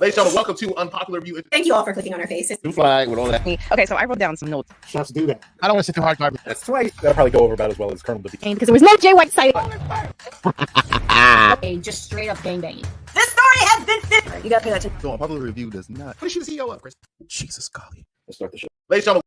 Ladies and gentlemen, welcome to Unpopular Review. Thank you all for clicking on our faces. New flag with all that. Okay, so I wrote down some notes. Shots do that. I don't want to sit through hard garbage. That's twice. That'll probably go over about as well as Colonel Dippy. Because there was no Jay White site. Okay, just straight up gangbanging. This story has been fit. You gotta pay attention. So Unpopular Review does not. What is she the CEO of, Chris? Jesus, golly. Let's start the show. Ladies and gentlemen.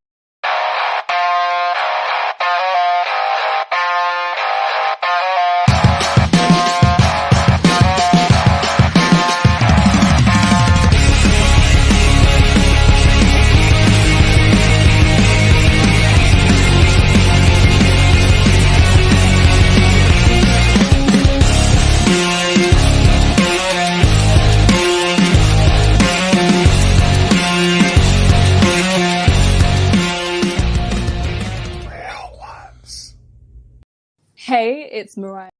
Hey, it's Mariah.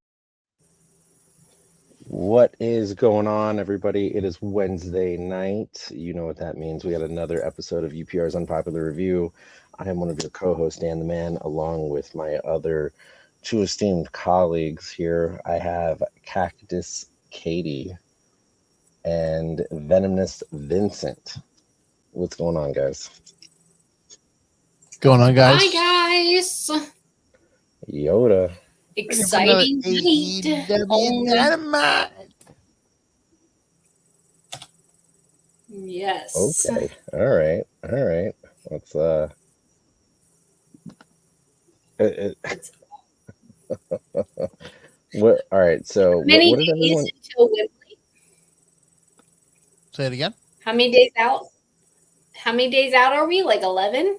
What is going on, everybody? It is Wednesday night. You know what that means. We had another episode of UPR's Unpopular Review. I am one of your co-hosts, Dan the Man, along with my other two esteemed colleagues here. I have Cactus Caitie and Venomous Vincent. What's going on, guys? Going on, guys? Hi, guys. Yoda. Exciting night. AEW Dynamite. Yes. Okay. All right. Let's what? All right. So Many what did days everyone? until Wembley. Say it again. How many days out? How many days out are we? Like 11?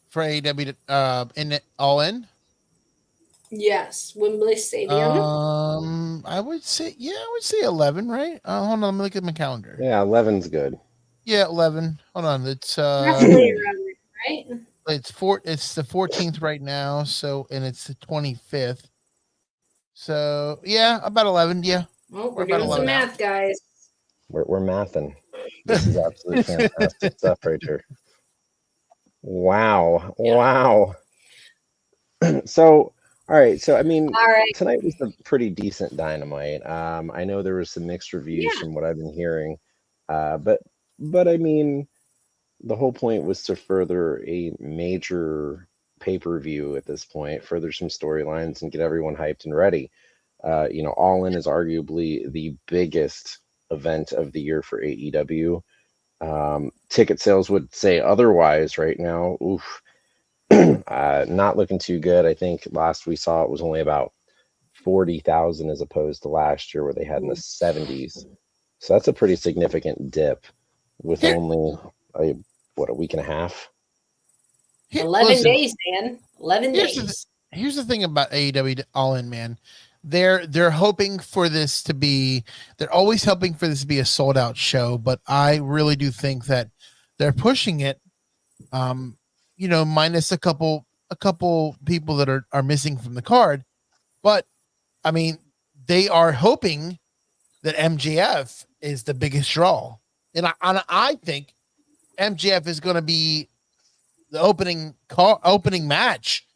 For AEW in it all in? Yes, Wembley Stadium. I would say 11, right? Hold on, let me look at my calendar. Yeah, 11's good. Yeah, 11. Hold on. It's Roughly around there, right? it's the 14th right now, and it's the 25th. So, yeah, about 11, yeah. Well, we're About doing 11 some math, guys. We're mathing. This is absolutely fantastic stuff right here. Wow. Yeah. Wow. So, all right. So, I mean, All right. tonight was a pretty decent Dynamite. I know there was some mixed reviews from what I've been hearing. But I mean, the whole point was to further a major pay-per-view at this point, further some storylines and get everyone hyped and ready. All In is arguably the biggest event of the year for AEW. Ticket sales would say otherwise right now. Oof. Not looking too good. I think last we saw it was only about 40,000 as opposed to last year where they had in the 70s. So that's a pretty significant dip with only a week and a half. 11 days, man. 11 days. Here's the thing about AEW All In, man. They're hoping for this to be. They're always hoping for this to be a sold out show, but I really do think that they're pushing it. Minus a couple people that are missing from the card, but I mean, they are hoping that MJF is the biggest draw, and I think MJF is going to be the opening match,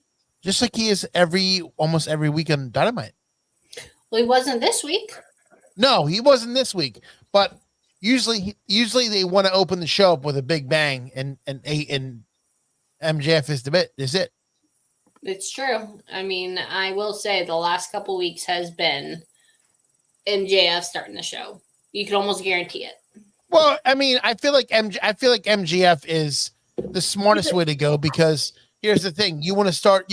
just like he is almost every week on Dynamite. Well, he wasn't this week. No, he wasn't this week, but usually they want to open the show up with a big bang, and MJF is it. It's true. I mean, I will say the last couple weeks has been MJF starting the show. You can almost guarantee it. Well, I mean, I feel like MJF is the smartest way to go, because here's the thing: you want to start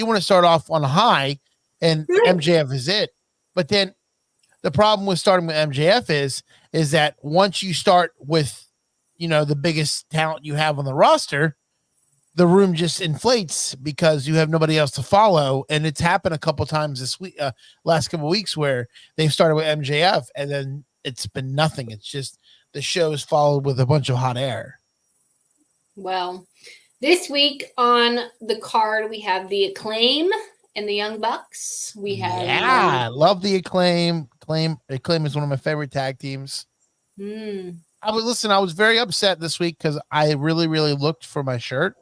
off on a high, and MJF is it. But then the problem with starting with MJF is that once you start with, the biggest talent you have on the roster, the room just inflates because you have nobody else to follow. And it's happened a couple times this week, last couple of weeks, where they've started with MJF and then it's been nothing. It's just the show is followed with a bunch of hot air. Well, this week on the card, we have the Acclaim and the Young Bucks. We have I love the Acclaim. Acclaim is one of my favorite tag teams. I was very upset this week because I really, really looked for my shirt.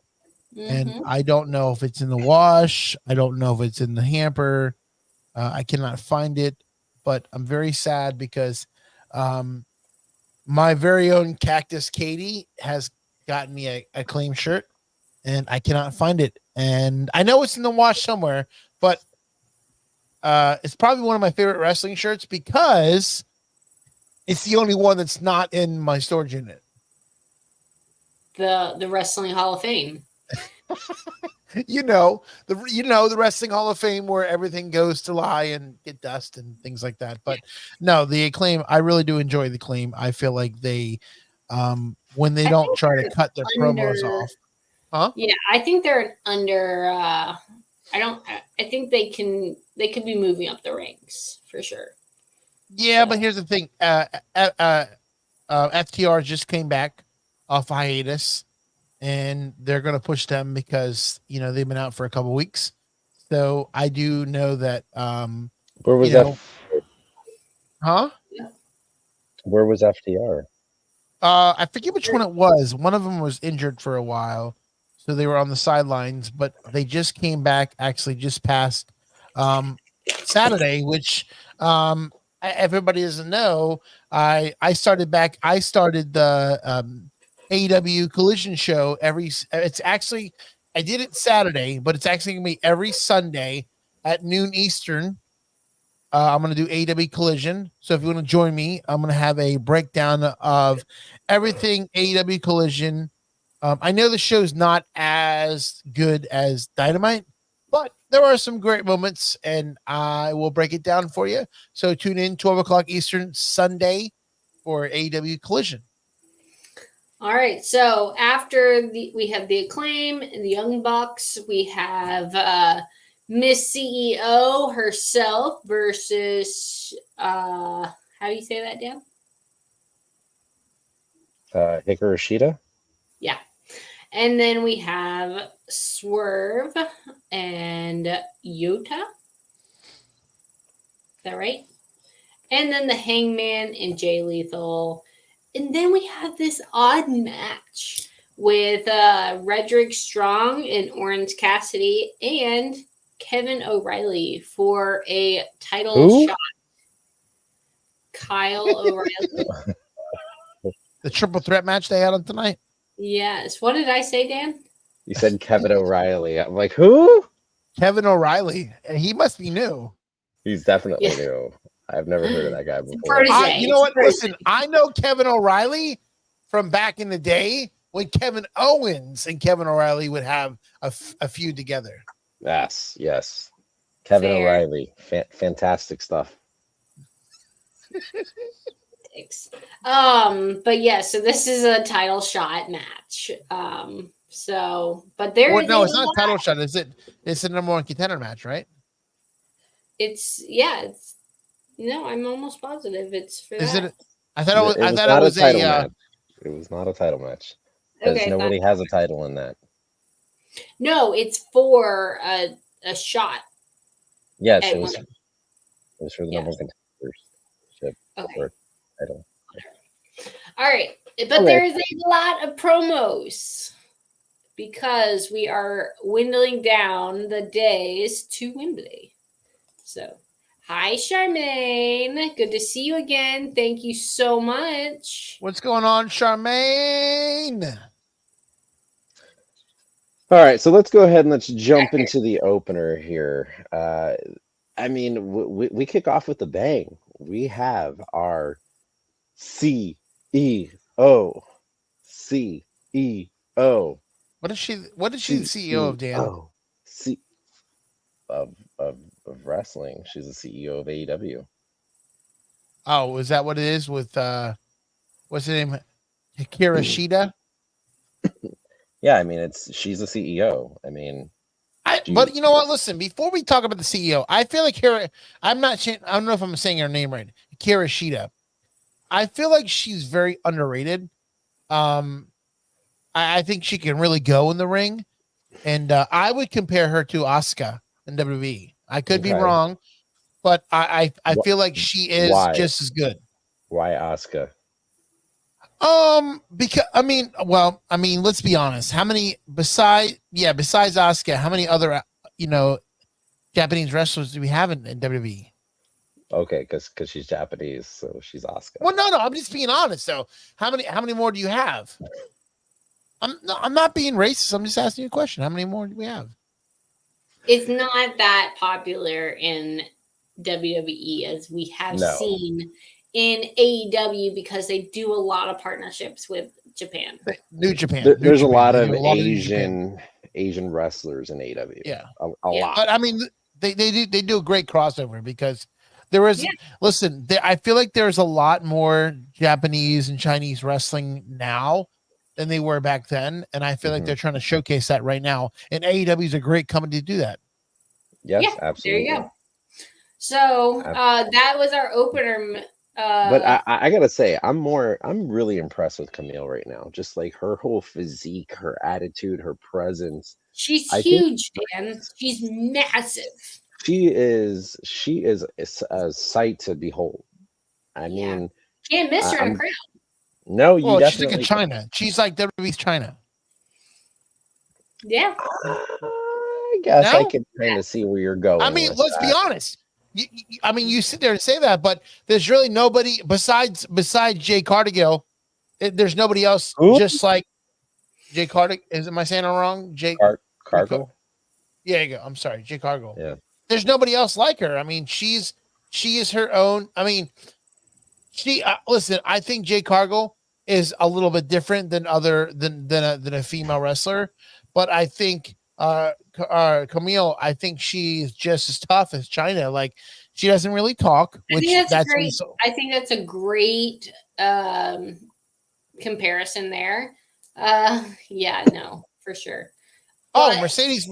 And I don't know if it's in the wash. I don't know if it's in the hamper. I cannot find it, but I'm very sad because my very own Cactus Caitie has gotten me a Acclaim shirt, and I cannot find it. And I know it's in the wash somewhere, but it's probably one of my favorite wrestling shirts because it's the only one that's not in my storage unit. The Wrestling Hall of Fame. the Wrestling Hall of Fame where everything goes to lie and get dust and things like that. But no, the Acclaim, I really do enjoy the Acclaim. I feel like they, when they don't try to cut their promos off. Huh? Yeah, I think they're under. I think they could be moving up the ranks for sure. Yeah, but here's the thing. FTR just came back off hiatus, and they're going to push them because they've been out for a couple weeks. So I do know that. Where was that? Huh? Where was FTR? I forget which one it was. One of them was injured for a while, so they were on the sidelines. But they just came back. Actually, just past Saturday, which everybody doesn't know. I started the AEW Collision show it's actually, I did it Saturday, but it's actually gonna be every Sunday at noon Eastern. I'm gonna do AEW Collision. So if you want to join me, I'm gonna have a breakdown of everything AEW Collision. I know the show's not as good as Dynamite, but there are some great moments, and I will break it down for you. So tune in 12 o'clock Eastern Sunday for AEW Collision. All right, so after we have the Acclaim and the Young Bucks, we have Miss CEO herself versus how do you say that, Dan? Hikaru Shida? Yeah. And then we have Swerve and Yota. Is that right? And then the Hangman and Jay Lethal. And then we have this odd match with Roderick Strong and Orange Cassidy and Kevin O'Reilly for a title shot. Kyle O'Reilly. The triple threat match they had on tonight? Yes. What did I say, Dan? You said Kevin O'Reilly. I'm like, who? Kevin O'Reilly. He must be new. He's definitely new. I've never heard of that guy before. Protege. You know what? Listen, I know Kevin O'Reilly from back in the day when Kevin Owens and Kevin O'Reilly would have a feud together. Yes. Kevin Fair. O'Reilly. Fantastic stuff. Thanks. But yeah, so this is a title shot match. But there is no, it's not a title shot. It's a number one contender match, right? It's no, I'm almost positive it's for Is that. it? I thought it was a title match. It was not a title match. Because nobody has a title in that. No, it's for a shot. Yes, it was for the number one contendership. Okay. Title. All right. But there is a lot of promos because we are dwindling down the days to Wembley. So, hi, Charmaine. Good to see you again. Thank you so much. What's going on, Charmaine? All right, so let's go ahead and let's jump into the opener here. I mean, we kick off with a bang. We have our CEO. What is she the CEO of, Dan? Of wrestling. She's the CEO of AEW. Oh, is that what it is with what's the name? Hikaru Shida? Yeah, I mean she's the CEO. I mean, but you know what? Listen, before we talk about the CEO, I feel like I don't know if I'm saying her name right. Hikaru Shida. I feel like she's very underrated. I think she can really go in the ring, and I would compare her to Asuka in WWE. I could be wrong, but I feel like she is just as good. Why Asuka? Because let's be honest. How many besides Asuka, how many other Japanese wrestlers do we have in WWE? Okay, because she's Japanese, so she's Asuka. Well, no, I'm just being honest. So, how many more do you have? I'm not being racist. I'm just asking you a question. How many more do we have? It's not that popular in WWE as we have seen in AEW because they do a lot of partnerships with Japan. New Japan. There's a lot of Asian wrestlers in AEW. Yeah, a lot. But I mean, they do a great crossover because there is. Yeah. Listen, I feel like there's a lot more Japanese and Chinese wrestling now than they were back then, and I feel like they're trying to showcase that right now. And AEW is a great company to do that. Yes, absolutely. There you go. So that was our opener. But I gotta say, I'm really impressed with Camille right now. Just like her whole physique, her attitude, her presence. She's huge, Dan. She's massive. She is a sight to behold. I mean, can't miss her in a crowd. No, you definitely. She's like a China. She's like WWE's China. Yeah. I guess I can kind of see where you're going. I mean, let's be honest. You sit there and say that, but there's really nobody besides Jay Cargill. There's nobody else just like Jay Cargill. Am I saying it wrong? Jay Cargill. Yeah, you go. I'm sorry, Jay Cargill. Yeah. There's nobody else like her. I mean, she is her own. I mean, listen. I think Jay Cargill is a little bit different than a female wrestler, but I think Camille, I think she's just as tough as China. Like, she doesn't really talk. I think that's a great comparison there. Yeah, no, for sure. But Mercedes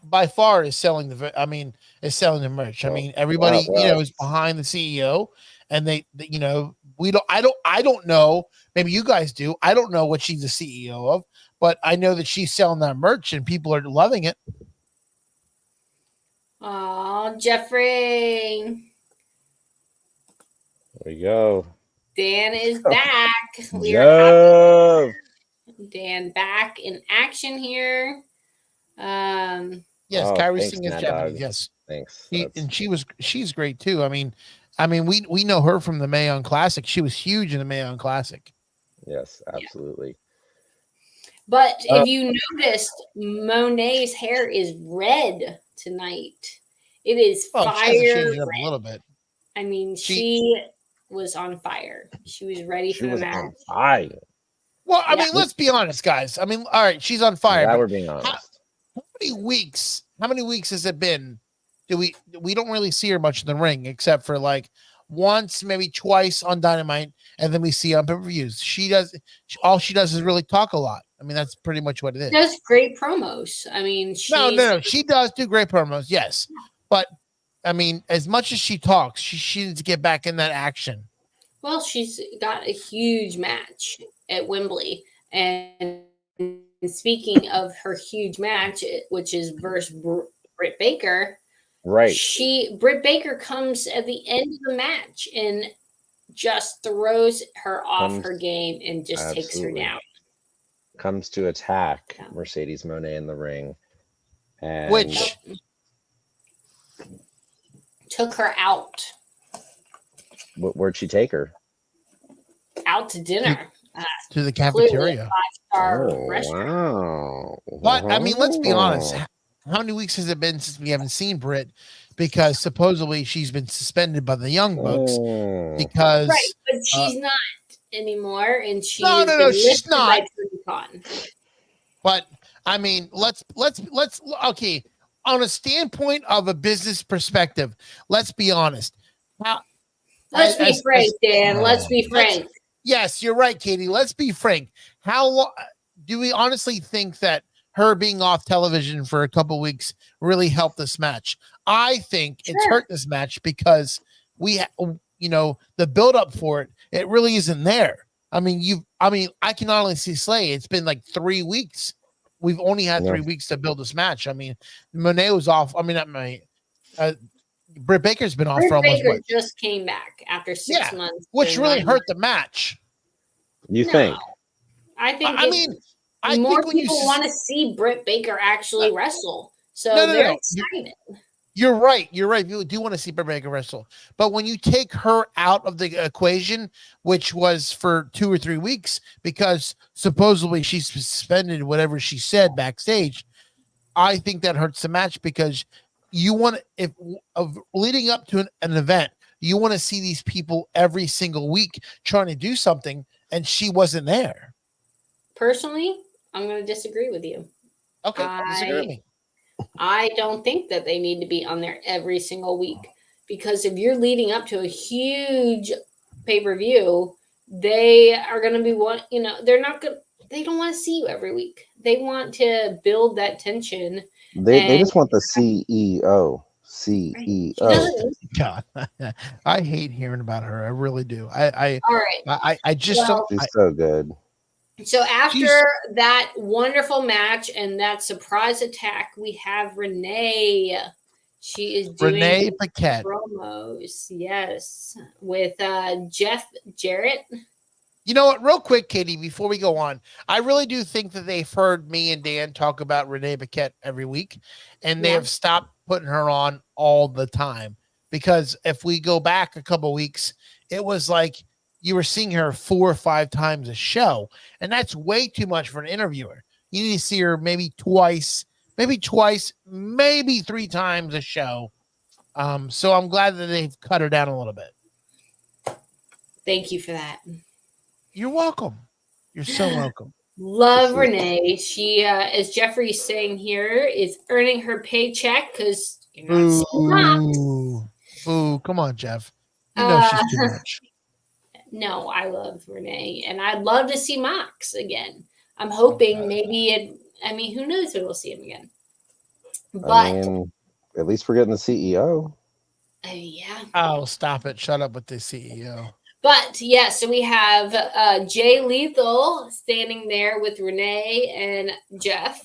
by far is selling the merch. I mean, everybody is behind the CEO, and they I don't know. Maybe you guys do. I don't know what she's the CEO of, but I know that she's selling that merch and people are loving it. Oh, Jeffrey. There you go. Dan is back. Dan back in action here. Yes, Kyrie Singh is Japanese. Yes, thanks. She's great too. I mean, we know her from the Mayon Classic. She was huge in the Mayon Classic. Yes, absolutely. Yeah. But if you noticed, Monet's hair is red tonight. It is fire. She has to change it up a little bit. I mean, she was on fire. She was ready for the match. On fire. Well, I mean, let's be honest, guys. I mean, all right, she's on fire. Yeah, we're being honest. How many weeks has it been? We don't really see her much in the ring except for like once, maybe twice on Dynamite, and then we see on pay-per-views. All she does is really talk a lot. I mean, that's pretty much what it is. She does great promos. I mean, no. She does do great promos, yes. But I mean, as much as she talks, she needs to get back in that action. Well, she's got a huge match at Wembley. And speaking of her huge match, which is versus Britt Baker, right? Britt Baker comes at the end of the match and just throws her off her game and just takes her down. Comes to attack Mercedes Moné in the ring, and which took her out. Where'd she take her? Out to dinner. To the cafeteria. 5-star restaurant. Wow. But I mean, let's be honest. How many weeks has it been since we haven't seen Britt? Because supposedly she's been suspended by the Young Bucks. Because but she's not anymore, and she's she's not. But I mean, let's okay. On a standpoint of a business perspective, let's be honest. Let's be frank, Dan. Let's be frank. Yes, you're right, Caitie. Let's be frank. How long do we honestly think that her being off television for a couple weeks really helped this match? I think it's hurt this match because the build up for it, it really isn't there. I mean, I can honestly say it's been like 3 weeks. We've only had 3 weeks to build this match. I mean, Monet was off. I mean, Britt Baker's been off for almost. Baker just came back after 6 months, which really hurt the match. You think? I think. I think more people want to see Britt Baker actually wrestle, so they're excited. You're right. You're right. You do want to see Britt Baker wrestle, but when you take her out of the equation, which was for 2 or 3 weeks, because supposedly she suspended whatever she said backstage, I think that hurts the match because you want if of leading up to an event, you want to see these people every single week trying to do something, and she wasn't there. Personally, I'm going to disagree with you. Okay, disagree with me. I don't think that they need to be on there every single week because if you're leading up to a huge pay-per-view, they are going to be they're not going they don't want to see you every week. They want to build that tension. They just want the CEO. God, I hate hearing about her. I really do. All right. I just don't. She's so good. So after that wonderful match and that surprise attack, we have Renee. She is doing Renee Paquette promos, yes, with Jeff Jarrett. You know what? Real quick, Caitie, before we go on, I really do think that they've heard me and Dan talk about Renee Paquette every week, and they have stopped putting her on all the time. Because if we go back a couple weeks, it was like you were seeing her 4 or 5 times a show, and that's way too much for an interviewer. You need to see her maybe twice, maybe 3 times a show. So I'm glad that they've cut her down a little bit. Thank you for that. You're welcome. You're so welcome. Love Renee. She, as Jeffrey's saying here, is earning her paycheck because you're not seeing Boo. Come on, Jeff. You know she's too much. No, I love Renee, and I'd love to see Mox again. I'm hoping who knows when we'll see him again. But at least we're getting the CEO. Yeah. Oh, stop it. Shut up with the CEO. But yeah, so we have Jay Lethal standing there with Renee and Jeff,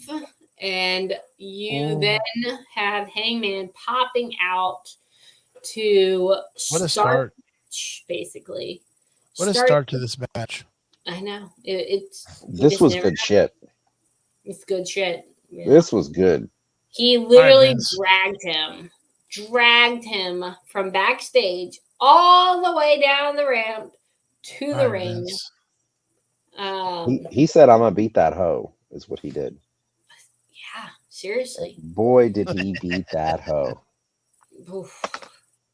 and you then have Hangman popping out to start basically. What a start to this match. I know. This was good shit. It's good shit. Yeah. This was good. He literally dragged him from backstage all the way down the ramp to the ring. He said, "I'm gonna beat that hoe," is what he did. Yeah, seriously. Boy, did he beat that hoe.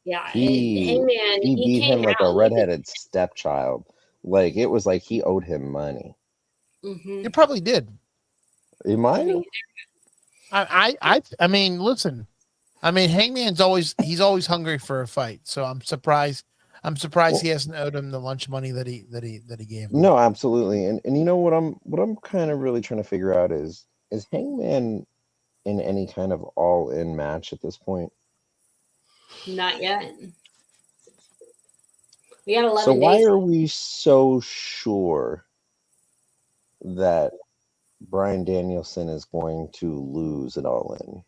Yeah, he beat him like a redheaded stepchild. Like it was like he owed him money. Mm-hmm. He probably did. He might. I mean, listen. I mean, Hangman's always hungry for a fight. So I'm surprised he hasn't owed him the lunch money that he gave him. No, absolutely. And you know what I'm kind of really trying to figure out is Hangman in any kind of all-in match at this point? Not yet. We got 11 days. So why are we so sure that Bryan Danielson is going to lose it all in?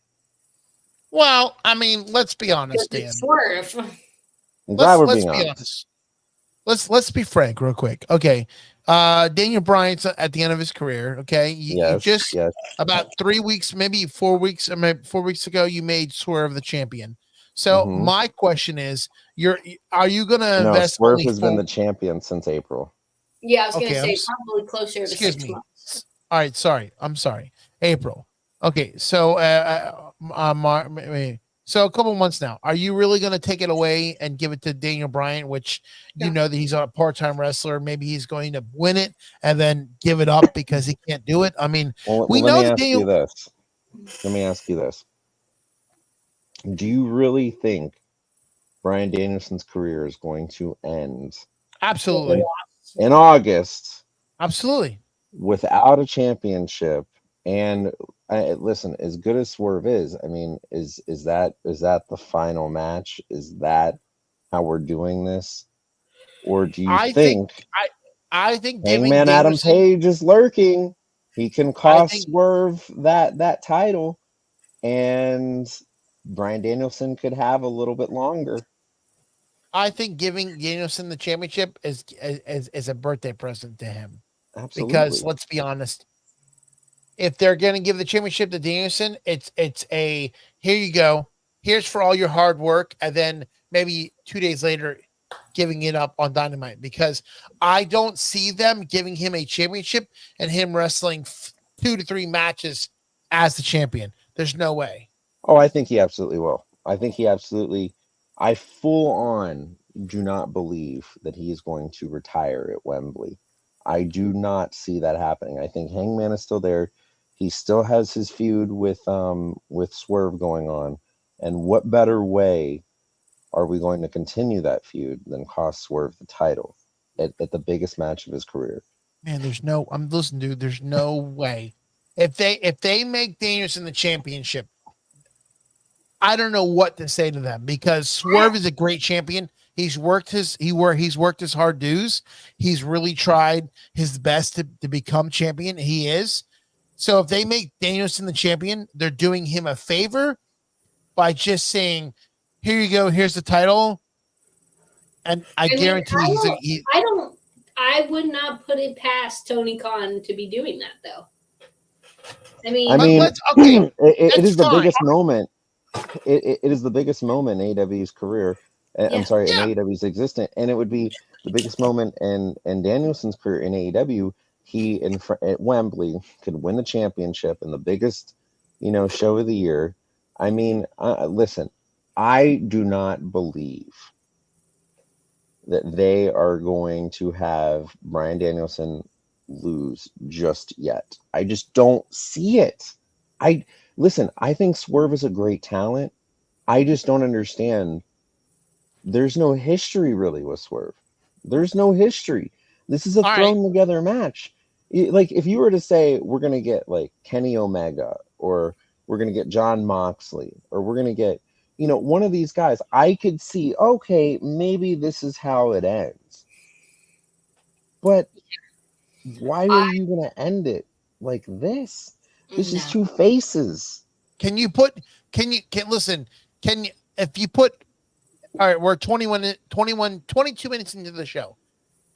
Well, I mean, let's be honest, Dan. Swerve. Let's be honest. Let's be frank real quick. Okay. Daniel Bryan's at the end of his career. Okay. You just about 3 weeks, maybe 4 weeks, 4 weeks ago, you made Swerve the champion. So my question is, are you gonna invest? Swerve has been the champion since April. Yeah, I was gonna say probably closer to 6 months. All right, sorry. I'm sorry. April. Okay, so so a couple months now. Are you really going to take it away and give it to Daniel Bryan, which you know that he's a part-time wrestler? Maybe he's going to win it and then give it up because he can't do it. I mean, we know that Daniel. Let me ask you this. Do you really think Bryan Danielson's career is going to end? Absolutely. In August. Absolutely. Without a championship. And listen, as good as Swerve is, I mean, is that the final match? Is that how we're doing this? Or do you think I think Hangman Adam Page is lurking? He can cost Swerve that title, and Bryan Danielson could have a little bit longer. I think giving Danielson the championship is a birthday present to him. Absolutely. Because let's be honest. If they're going to give the championship to Danielson, it's a here you go. here's for all your hard work, and then maybe 2 days later giving it up on Dynamite, because I don't see them giving him a championship and him wrestling 2 to 3 matches as the champion. There's no way. Oh, I think he absolutely will. I full on do not believe that he is going to retire at Wembley. I do not see that happening. I think Hangman is still there. He still has his feud with Swerve going on. And what better way are we going to continue that feud than cost Swerve the title at the biggest match of his career? Man, I'm listening, dude. There's no way. If they make Danielson the championship, I don't know what to say to them, because Swerve is a great champion. He's worked his hard dues. He's really tried his best to become champion. He is. So if they make Danielson the champion, they're doing him a favor by just saying, "Here you go. Here's the title." And I guarantee I would not put it past Tony Khan to be doing that, though. I mean, it is the biggest moment. It is the biggest moment in AEW's career. I'm sorry, in AEW's existence, and it would be the biggest moment in Danielson's career in AEW. He at Wembley could win the championship in the biggest, show of the year. I mean, listen, I do not believe that they are going to have Bryan Danielson lose just yet. I just don't see it. I think Swerve is a great talent. I just don't understand. There's no history really with Swerve. There's no history. This is a thrown together match. Like, if you were to say we're going to get like Kenny Omega, or we're going to get John Moxley, or we're going to get, one of these guys, I could see, okay, maybe this is how it ends. But why are you going to end it like this? This is two faces. If you put, all right, we're 22 minutes into the show.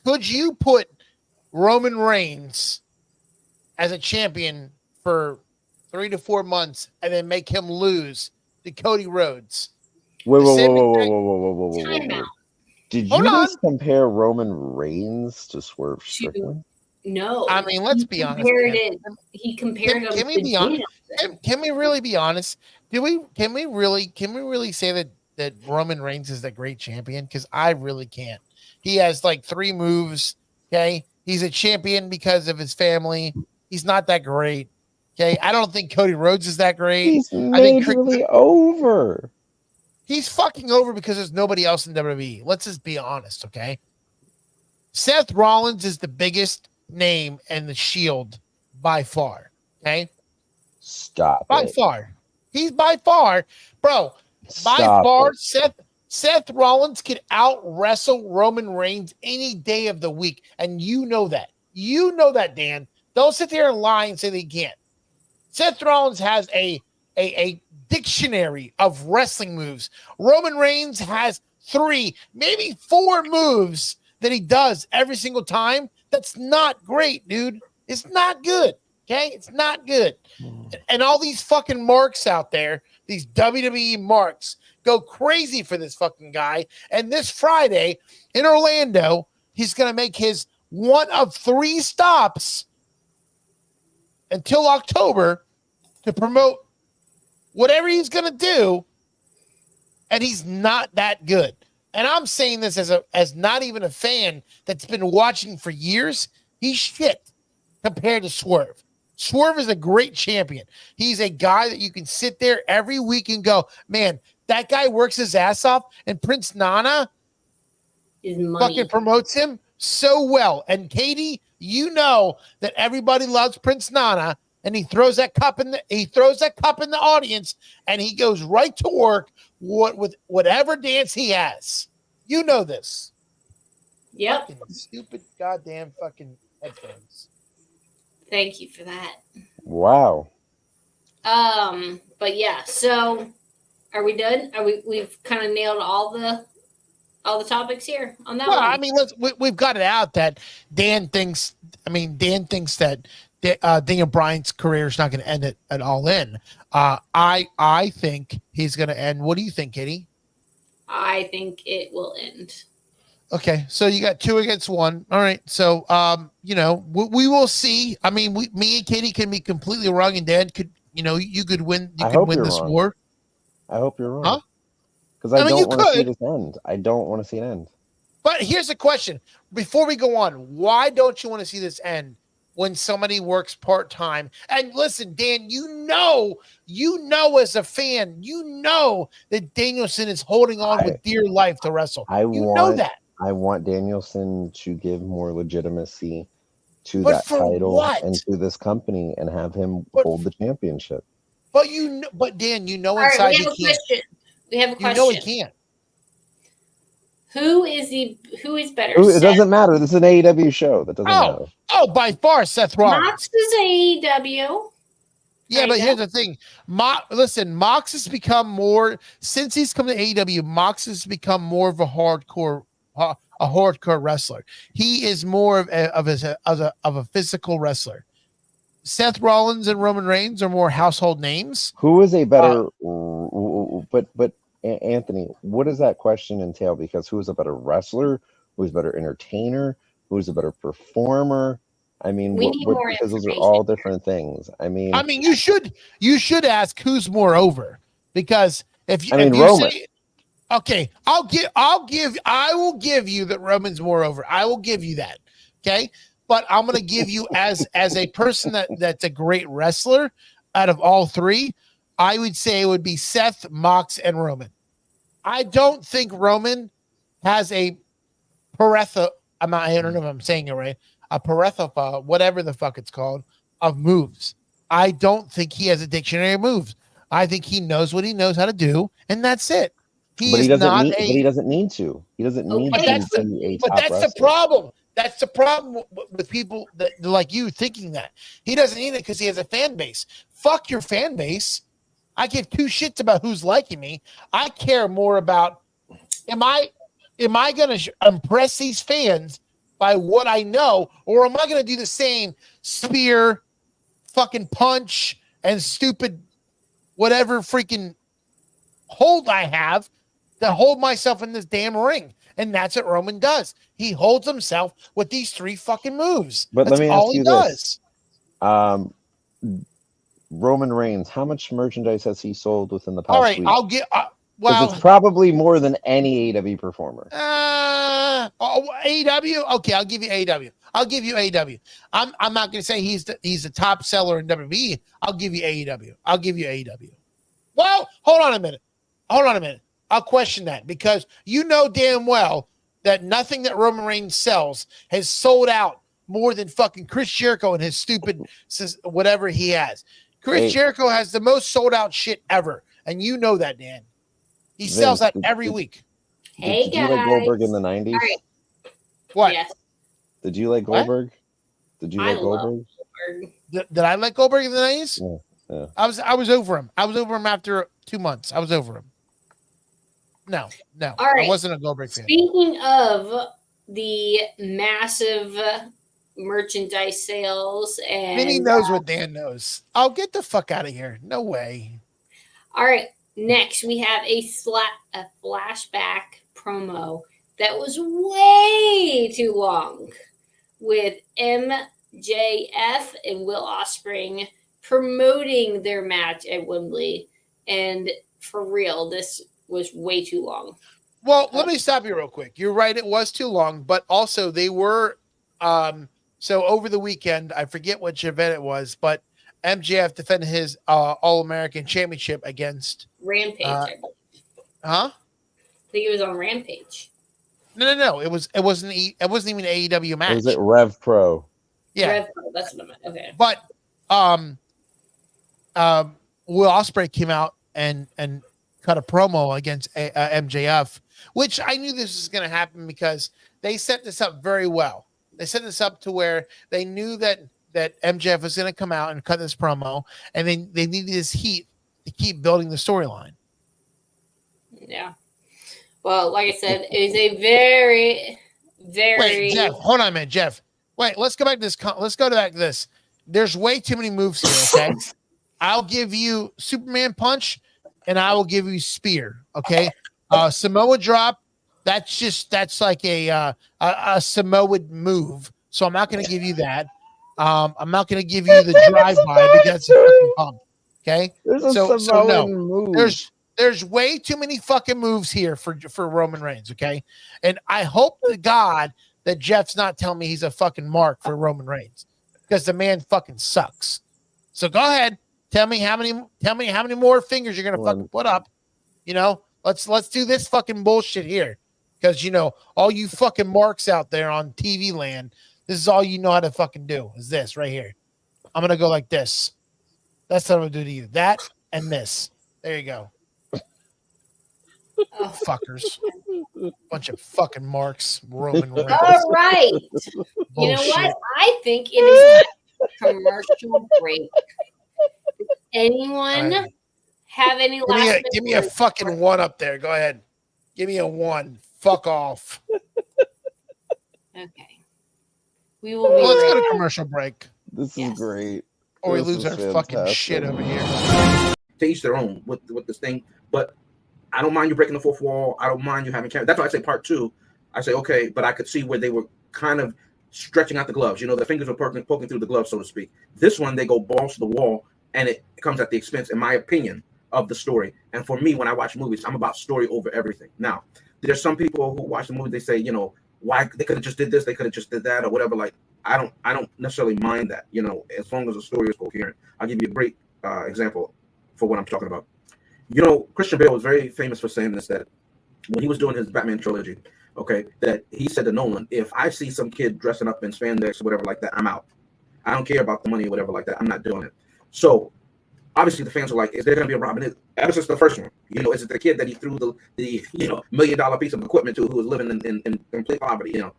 Could you put Roman Reigns as a champion for 3 to 4 months and then make him lose to Cody Rhodes? Whoa. Did you just compare Roman Reigns to Swerve Strickland? No. I mean, let's be honest. He compared him. Can we be honest? Can we really be honest? Can we really say that Roman Reigns is the great champion? Because I really can't. He has like 3 moves. Okay, he's a champion because of his family. He's not that great. Okay, I don't think Cody Rhodes is that great. He's majorly over. He's fucking over because there's nobody else in WWE. Let's just be honest, okay? Seth Rollins is the biggest name in the Shield by far. Okay, stop. By far, he's by far, bro. By far, Seth Rollins could out wrestle Roman Reigns any day of the week, and you know that. You know that, Dan. Don't sit there and lie and say they can't. Seth Rollins has a dictionary of wrestling moves. Roman Reigns has 3, maybe 4 moves that he does every single time. That's not great, dude. It's not good. Okay? It's not good. And all these fucking marks out there, these WWE marks, go crazy for this fucking guy. And this Friday in Orlando, he's going to make his one of 3 stops until October to promote whatever he's going to do. And he's not that good. And I'm saying this as not even a fan that's been watching for years. He's shit compared to Swerve. Swerve is a great champion. He's a guy that you can sit there every week and go, man, that guy works his ass off, and Prince Nana fucking promotes him so well. And Caitie, you know that everybody loves Prince Nana, and he throws that cup in the audience, and he goes right to work with whatever dance he has. You know this. Yep. Fucking stupid goddamn fucking headphones. Thank you for that. Wow. But yeah, so are we done? We've kind of nailed all the topics here on that one. I mean, we've got it out that Dan thinks that Daniel Bryan's career is not going to end at All In. I think he's going to end. What do you think, Caitie? I think it will end. Okay, so you got 2 against 1. All right, so we will see. I mean, me and Caitie can be completely wrong, and Dan could, you could win. You could win this wrong. war. I hope you're wrong. Huh? Because I don't want to see this end. I don't want to see it end. But here's the question: before we go on, why don't you want to see this end when somebody works part time? And listen, Dan, you know, as a fan, that Danielson is holding on with dear life to wrestle. Know that. I want Danielson to give more legitimacy to that title and to this company and have him hold the championship. But Dan, inside right, he can't. We have a question. You know he can't. Who is better? It doesn't matter. This is an AEW show. That doesn't matter. Oh, by far, Seth Rollins. Mox is AEW. Yeah, but here's the thing. Mox has become more since he's come to AEW. Mox has become more of a hardcore wrestler. He is more of a physical wrestler. Seth Rollins and Roman Reigns are more household names. Who is a better? But Anthony, what does that question entail? Because who is a better wrestler? Who is a better entertainer? Who is a better performer? I mean, because those are all different things. I mean, you should ask who's more over, because Roman. Okay, I will give you that Roman's more over. I will give you that. Okay, but I'm going to give you as a person that's a great wrestler out of all three. I would say it would be Seth, Mox, and Roman. I don't think Roman has a paretha. I don't know if I'm saying it right. A paretha, whatever the fuck it's called, of moves. I don't think he has a dictionary of moves. I think he knows what he knows how to do, and that's it. But he doesn't need to. He doesn't need to be a top But that's wrestler. the problem. That's the problem with people that like you thinking that. He doesn't need it because he has a fan base. Fuck your fan base. I give 2 shits about who's liking me. I care more about am I going to impress these fans by what I know, or am I going to do the same spear, fucking punch, and stupid whatever freaking hold I have to hold myself in this damn ring? And that's what Roman does. He holds himself with these 3 fucking moves. But that's let me all ask he you does. this. Roman Reigns, how much merchandise has he sold within the past all right, week? I'll get it's probably more than any AEW performer. AEW? Okay, I'll give you AEW. I'm not going to say he's the top seller in WWE. I'll give you AEW. Well, hold on a minute. I'll question that, because you know damn well that nothing that Roman Reigns sells has sold out more than fucking Chris Jericho and his stupid whatever he has. Chris Jericho has the most sold out shit ever, and you know that, Dan. He sells that every week. Did you like Goldberg in the 90s? Right. What? Yes. Did you like Goldberg? Did you like Goldberg? Did I like Goldberg in the 90s? Yeah. I was over him. I was over him after 2 months. I was over him. No. All right. I wasn't a Goldberg fan. Speaking of the massive merchandise sales, and Vinny knows what Dan knows. I'll get the fuck out of here. No way. All right. Next, we have a flashback promo that was way too long with MJF and Will Ospreay promoting their match at Wembley. And for real, this was way too long. Well, let me stop you real quick. You're right. It was too long, but also they were, so over the weekend, I forget which event it was, but MJF defended his All-American Championship against Rampage. Huh? I think it was on Rampage. No. It wasn't even an AEW match. It was at Rev Pro. Yeah. Rev Pro, that's what I meant. Okay. But Will Ospreay came out and cut a promo against MJF, which I knew this was going to happen because they set this up very well. They set this up to where they knew that MJF was going to come out and cut this promo, and they needed this heat to keep building the storyline. Yeah. Well, like I said, it is a very, very. Wait, Jeff, hold on a minute, Jeff. Wait, let's go back to this. Let's go back to this. there's way too many moves here. Okay, I'll give you Superman punch, and I will give you spear. Okay, Samoa drop. That's like a Samoan move. So I'm not going to give you that. I'm not going to give you the drive by because it's a fucking pump. Okay, There's a so no, move. there's way too many fucking moves here for Roman Reigns. Okay, and I hope to God that Jeff's not telling me he's a fucking mark for Roman Reigns because the man fucking sucks. So go ahead, tell me how many more fingers you're gonna fucking put up. You know, let's do this fucking bullshit here because you know all you fucking marks out there on TV land. This is all you know how to fucking do is this right here. I'm gonna go like this. That's what I'm gonna do to you. That and this. There you go. Oh, fuckers. Bunch of fucking marks. Roman Reigns. All right. You know what? I think it is a commercial break. Does anyone have any last give me a fucking one up there. Go ahead. Give me a one. Fuck off. Okay. We will be let's go to commercial break. This is great. Or we lose our fucking shit over here. To each their own with this thing, but I don't mind you breaking the fourth wall. I don't mind you having cameras. That's why I say part two. I say okay, but I could see where they were kind of stretching out the gloves. You know, the fingers were poking through the gloves, so to speak. This one, they go balls to the wall, and it comes at the expense, in my opinion, of the story. And for me, when I watch movies, I'm about story over everything. Now, there's some people who watch the movie, they say, you know, why they could have just did this, they could have just did that, or whatever. Like, I don't necessarily mind that, you know, as long as the story is coherent. I'll give you a great example for what I'm talking about. You know, Christian Bale was very famous for saying this, that when he was doing his Batman trilogy, okay, that he said to Nolan, if I see some kid dressing up in spandex or whatever like that, I'm out. I don't care about the money or whatever like that. I'm not doing it. So obviously the fans are like, is there going to be a Robin? Ever since the first one, you know, is it the kid that he threw the you know, $1 million piece of equipment to who was living in complete poverty, you know?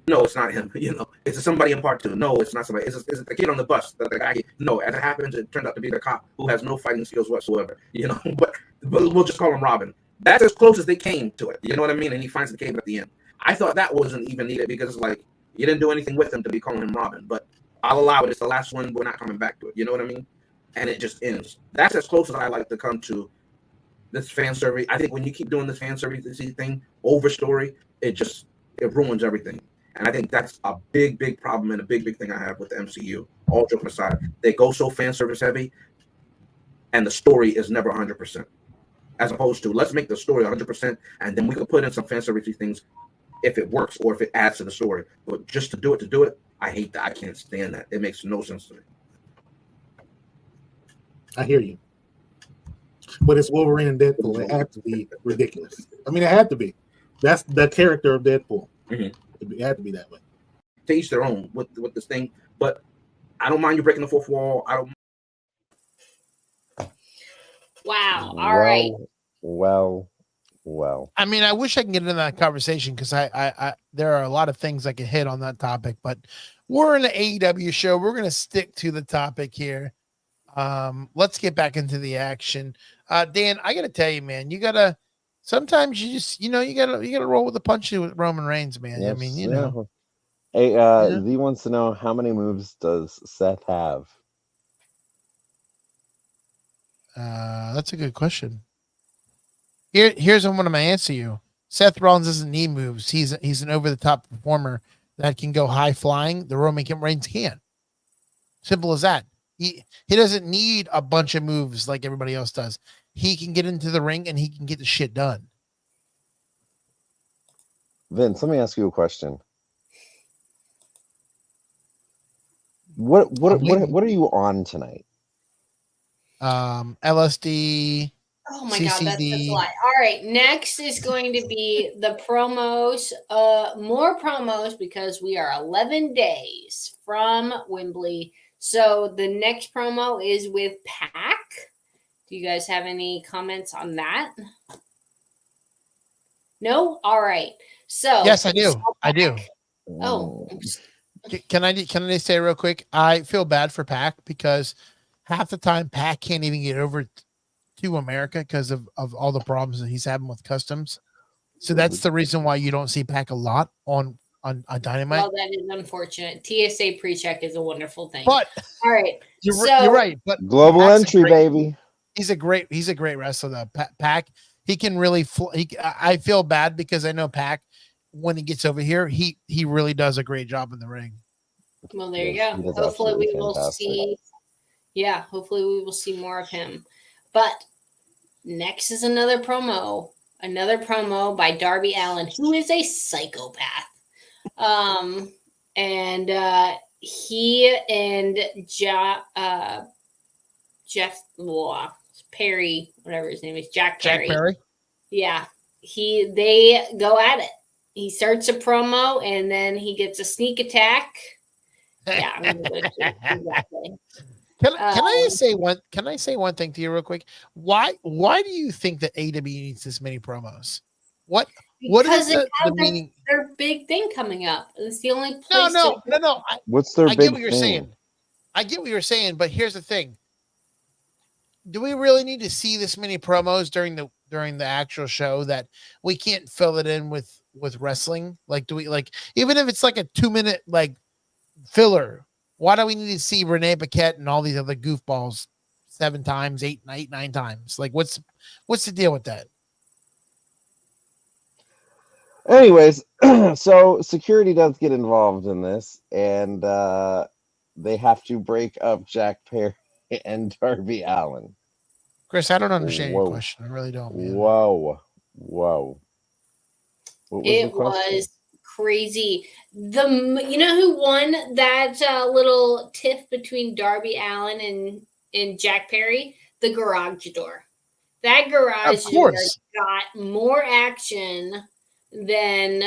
No, it's not him. You know, is it somebody in part two? No, it's not somebody. Is it the kid on the bus? The guy? No, as it happens, it turned out to be the cop who has no fighting skills whatsoever. You know, but we'll just call him Robin. That's as close as they came to it. You know what I mean? And he finds the cave at the end. I thought that wasn't even needed because it's like you didn't do anything with him to be calling him Robin. But I'll allow it. It's the last one. We're not coming back to it. You know what I mean? And it just ends. That's as close as I like to come to this fan survey. I think when you keep doing this fan survey thing over story, it ruins everything. And I think that's a big problem and a big thing I have with the MCU. All joking aside, they go so fan service heavy, and the story is never 100%. As opposed to, let's make the story 100%, and then we can put in some fan service things if it works or if it adds to the story. But just to do it, I hate that. I can't stand that. It makes no sense to me. I hear you. But it's Wolverine and Deadpool. It had to be ridiculous. I mean, it had to be. That's the character of Deadpool. Mm-hmm. It had to be that way. To each their own with this thing, but I don't mind you breaking the fourth wall. I don't. Wow. All right. Well. I mean, I wish I can get into that conversation because I there are a lot of things I can hit on that topic, but we're in an AEW show. We're going to stick to the topic here. Let's get back into the action. Dan, I got to tell you, man, sometimes you just, you gotta roll with the punches with Roman Reigns, man. Yes, I mean, you know. Hey, Z wants to know, how many moves does Seth have? That's a good question. Here's what I'm gonna answer you. Seth Rollins doesn't need moves. He's an over the top performer that can go high flying. The Roman Reigns can. Simple as that. He doesn't need a bunch of moves like everybody else does. He can get into the ring and he can get the shit done. Vince, let me ask you a question. What are you on tonight? LSD. Oh my CCD. God, that's a lot. All right, next is going to be the promos. More promos because we are 11 days from Wembley. So the next promo is with Pac. Do you guys have any comments on that? No? All right. So yes, I do. I do. Oh. Can I say real quick? I feel bad for Pac because half the time Pac can't even get over to America because of all the problems that he's having with customs. So that's the reason why you don't see Pac a lot on on Dynamite. Well, that is unfortunate. TSA pre-check is a wonderful thing. But all right, you're right. But Global Pac's entry, baby. He's a great wrestler. Though Pac, he can really. I feel bad because I know Pac, when he gets over here, he really does a great job in the ring. Well, there you go. Hopefully we will see. Yeah, hopefully we will see more of him. But next is another promo by Darby Allin, who is a psychopath. And he and Jeff Perry, whatever his name is, Jack Perry. Yeah, they go at it. He starts a promo and then he gets a sneak attack. Yeah, exactly. Can I say one thing to you real quick? Why do you think that AEW needs this many promos? What is the meaning? Their big thing coming up. It's the only place. No. What's their big thing? I get what you're saying. I get what you're saying, but here's the thing. Do we really need to see this many promos during the actual show that we can't fill it in with wrestling? Like, do we even if it's like a 2-minute filler? Why do we need to see Renee Paquette and all these other goofballs 7 times, 9 times? Like, what's the deal with that? Anyways, so security does get involved in this, and they have to break up Jack Perry and Darby Allin. Chris, I don't understand your question. I really don't. Man. Whoa. It was crazy. You know who won that little tiff between Darby Allin and Jack Perry? The garage door. That garage door got more action than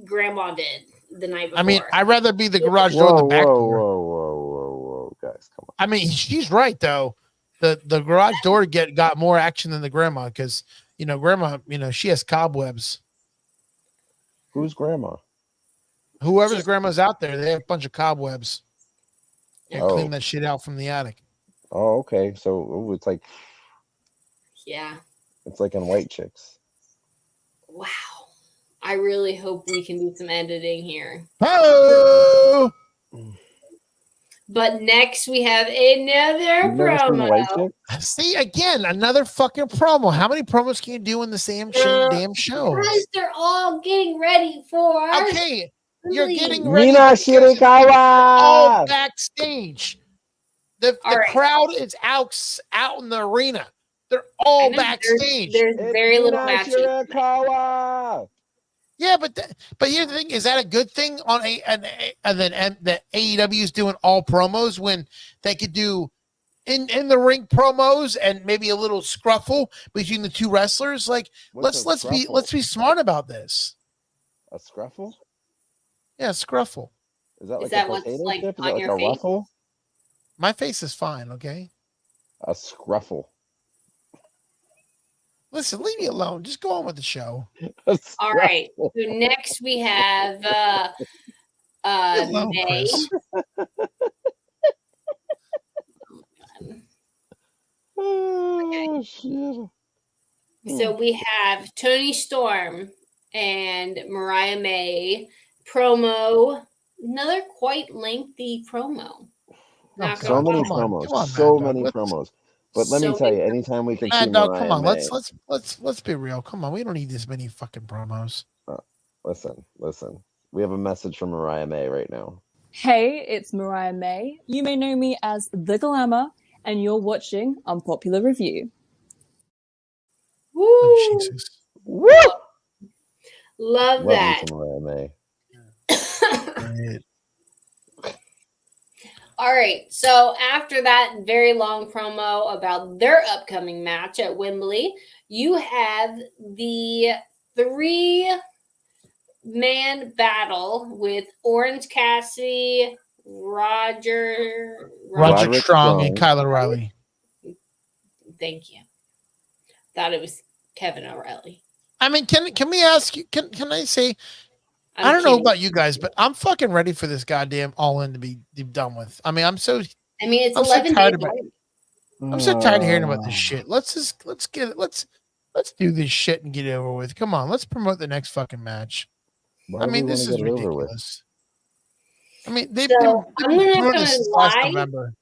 Grandma did the night before. I mean, I'd rather be the garage door than the back door. Whoa, guys, come on. I mean, she's right though. The garage door got more action than the grandma because grandma, she has cobwebs. Who's grandma? Whoever's grandma's out there, they have a bunch of cobwebs. Clean that shit out from the attic. Oh, okay. So it's like, yeah, it's like on White Chicks. Wow. I really hope we can do some editing here. Oh! But next we have another promo. See, again, another fucking promo. How many promos can you do in the same damn show? Because they're all getting ready for. Okay, you're getting ready. Mina Shirakawa! All backstage. The crowd is out in the arena. They're all backstage. There's very little matches. Yeah, but here's the thing: is that a good thing on and then the AEW is doing all promos when they could do in the ring promos and maybe a little scruffle between the two wrestlers? Like, let's be smart about this. A scruffle? Yeah, scruffle. Is that like what's like dip? on Is your like a face? ruffle? My face is fine, okay? A scruffle. Listen, leave me alone. Just go on with the show. All right. So next we have May. Oh, shit. So we have Tony Storm and Mariah May promo. Another quite lengthy promo. So many promos. But let me tell you, anytime we can see Mariah come on, May, let's be real. Come on, we don't need this many fucking promos. Listen. We have a message from Mariah May right now. Hey, it's Mariah May. You may know me as The Glamour, and you're watching Unpopular Review. Woo! Oh, Jesus. Woo! Love that. Mariah May. All right, so after that very long promo about their upcoming match at Wembley, you have the 3-man battle with Orange Cassidy, Roderick Strong, and Kyle O'Reilly. Thank you. Thought it was Kevin O'Reilly. I mean, can we ask you? Can I say? I don't know about you guys, but I'm fucking ready for this goddamn All In to be done with. I mean, it's 11 days. I'm so tired of hearing about this shit. Let's do this shit and get it over with. Come on, let's promote the next fucking match. Why I do mean, we want this to is get it over with? ridiculous. I mean, they've So, been I'm not doing gonna this since last lie. November.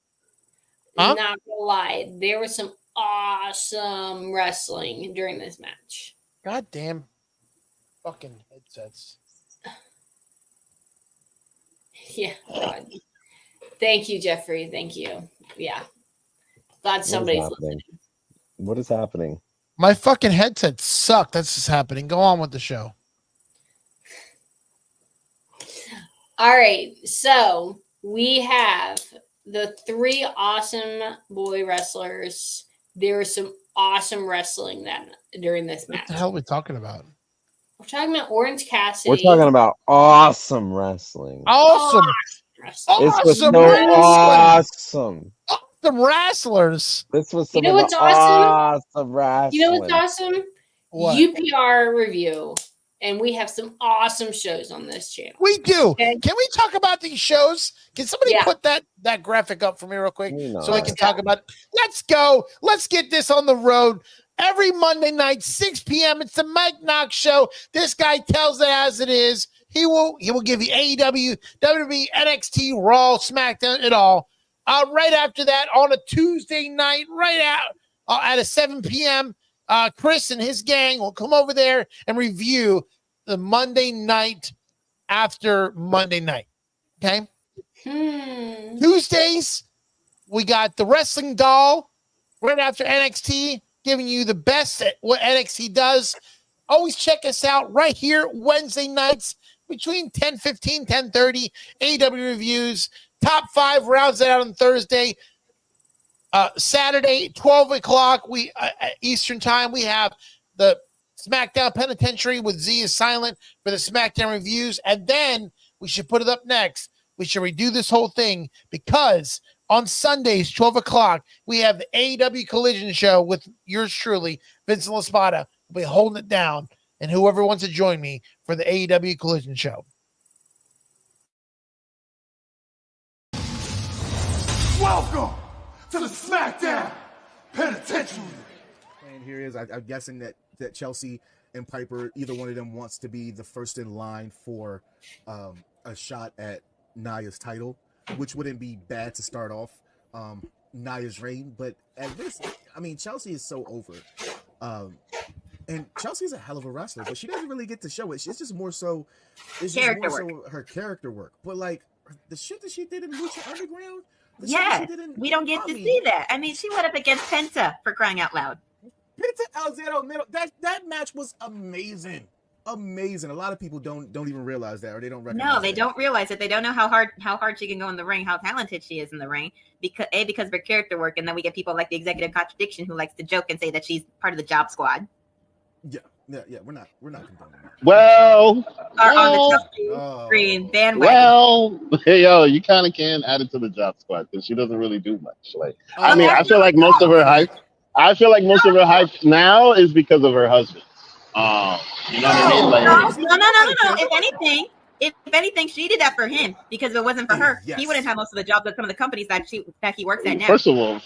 Huh? Not gonna lie, there was some awesome wrestling during this match. Goddamn fucking headsets. Yeah, God. Thank you, Jeffrey. Thank you. Yeah. Glad somebody's listening. What is happening? My fucking headsets suck. That's what's happening. Go on with the show. All right. So we have the 3 awesome boy wrestlers. There was some awesome wrestling during this match. What the hell are we talking about? We're talking about Orange Cassidy. We're talking about awesome wrestling. Awesome. This was Awesome so wrestling. awesome. Awesome wrestlers. This was some You know of what's the awesome? awesome wrestling. You know what's awesome? What? UPR review. And we have some awesome shows on this channel. We do. Okay. Can we talk about these shows? Can somebody Yeah. put that graphic up for me real quick You know so I it. can talk about it? Let's go. Let's get this on the road. Every Monday night, 6 p.m. It's the Mike Knox Show. This guy tells it as it is. He will give you AEW, WWE, NXT, Raw, SmackDown, it all. Right after that, on a Tuesday night, right out at a 7 p.m., Chris and his gang will come over there and review the Monday night after Monday night. Okay? Tuesdays, we got the Wrestling Doll right after NXT, giving you the best at what NXT does. Always check us out right here Wednesday nights between 10:15, 10:30. AEW reviews. Top 5 rounds it out on Thursday. Saturday, 12 o'clock Eastern time, we have the SmackDown Penitentiary with Z is Silent for the SmackDown reviews. And then we should put it up next. We should redo this whole thing because on Sundays, 12 o'clock, we have the AEW Collision Show with yours truly, Vincent LaSpada. We'll be holding it down. And whoever wants to join me for the AEW Collision Show. Welcome to the SmackDown Penitentiary. And here is, I'm guessing that Chelsea and Piper, either one of them wants to be the first in line for a shot at Nia's title, which wouldn't be bad to start off Nia's reign. But at this, I mean, Chelsea is so over. And Chelsea's a hell of a wrestler, but she doesn't really get to show it. It's just more so, her character work. But like the shit that she did in Lucha Underground, Yeah, we don't get to see that. I mean, she went up against Penta for crying out loud. Penta Alexander Middle, that match was amazing. Amazing. A lot of people don't even realize that, or they don't recognize No, they don't realize it. They don't know how hard she can go in the ring, how talented she is in the ring, because of her character work, and then we get people like the Executive Contradiction who likes to joke and say that she's part of the Job Squad. Yeah. We're not condoning that. Well, Or on the Chelsea screen bandwagon. well, yo, you kind of can add it to the Job Squad because she doesn't really do much. Like, I mean, I feel like most of her hype. I feel like most of her hype now is because of her husband. You know what I mean? Like, No. If anything, she did that for him because if it wasn't for her, he wouldn't have most of the jobs at some of the companies that he works at now. First of all,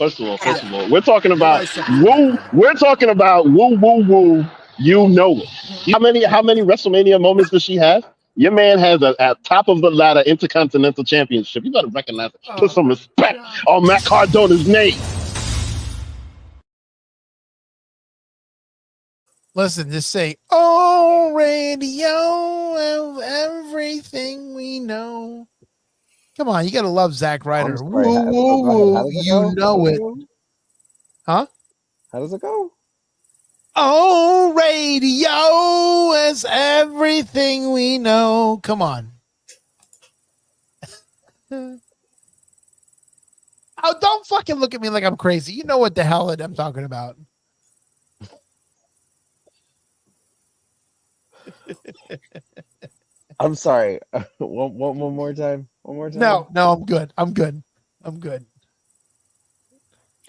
we're talking about woo. We're talking about woo. You know it. How many WrestleMania moments does she have? Your man has a top of the ladder Intercontinental Championship. You gotta recognize it. Put some respect on Matt Cardona's name. Listen, just say, "Oh, radio of everything we know." Come on, you gotta love Zack Ryder. Woo. You know it. Huh? How does it go? Oh, radio is everything we know. Come on. Oh, don't fucking look at me like I'm crazy. You know what the hell I'm talking about. I'm sorry. One more time. One more time. No, I'm good. I'm good. I'm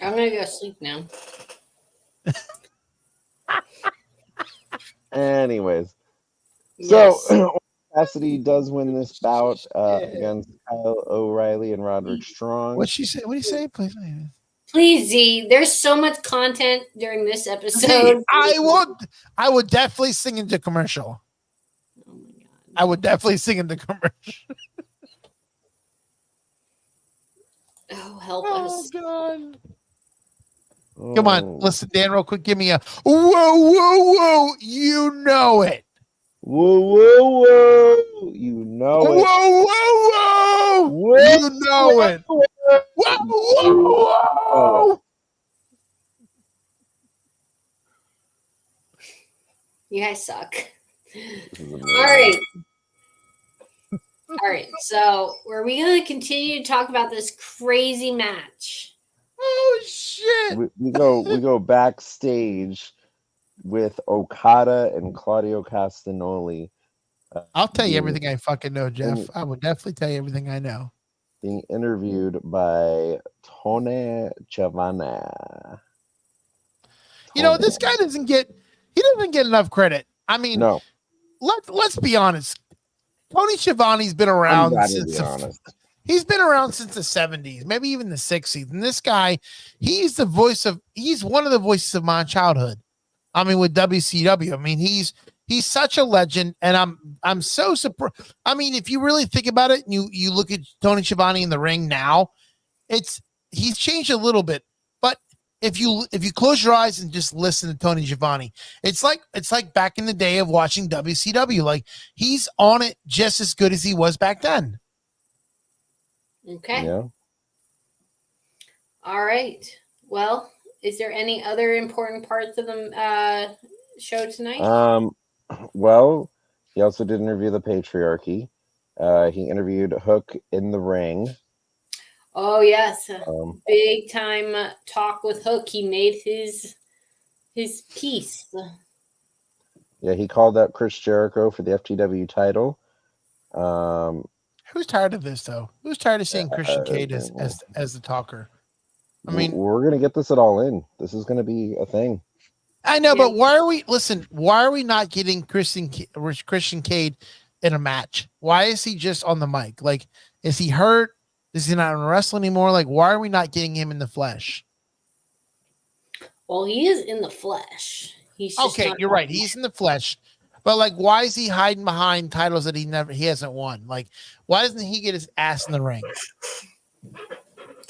gonna go sleep now. Anyways, Yes. so Cassidy does win this bout against Kyle O'Reilly and Roderick Strong. What'd she say? What do you say? Please, Z. There's so much content during this episode. Z, I would definitely sing into commercial. Oh my god. I would definitely sing in the commercial. Oh, help Oh us. God. Come on, listen, Dan, real quick. Give me a whoa. You know it. Whoa. You know it. Whoa. You know it. Whoa. You guys suck. All right. All right. So, are we going to continue to talk about this crazy match? Oh shit! We go backstage with Okada and Claudio Castagnoli. I'll tell you everything I fucking know, Jeff. I will definitely tell you everything I know. Being interviewed by Tony Giovanna. You know, this guy doesn't get enough credit. I mean, no. Let's be honest. Tony Schiavone's been around he's been around since the 70s, maybe even the 60s. And this guy, he's one of the voices of my childhood. I mean, with WCW. I mean, he's such a legend, and I'm so surprised. I mean, if you really think about it, you look at Tony Schiavone in the ring now, he's changed a little bit. But if you close your eyes and just listen to Tony Schiavone, it's like back in the day of watching WCW. Like, he's on it just as good as he was back then. Okay. Yeah. All right. Well, is there any other important parts of the show tonight? Well, he also did interview the Patriarchy. He interviewed Hook in the ring. Oh yes, big time talk with Hook. He made his piece. Yeah, he called out Chris Jericho for the FTW title. Who's tired of this though? Who's tired of seeing Christian Cade as the talker? I mean, we're gonna get this at All In. This is gonna be a thing. I know, but why are we not getting Christian Cade in a match? Why is he just on the mic? Like, is he hurt? Is he not wrestling anymore? Like, why are we not getting him in the flesh? Well, he is in the flesh. He's just okay. You're right. He's in the flesh, but like, why is he hiding behind titles that he hasn't won? Like, why doesn't he get his ass in the ring?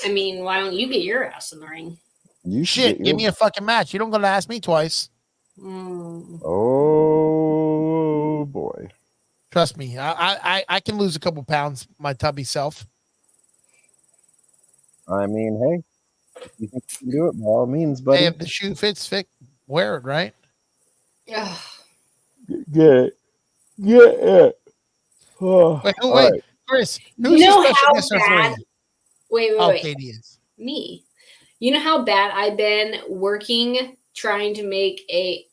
I mean, why don't you get your ass in the ring? Give me a fucking match. You don't gotta ask me twice. Oh boy. Trust me. I can lose a couple pounds, my tubby self. I mean, hey, you think you can do it by all means, buddy. Hey, if the shoe fits, wear it, right? Yeah. Get it. Oh, wait, right. Chris. Who's the special guest referee? Wait. Caitie is. Me. You know how bad I've been working trying to make an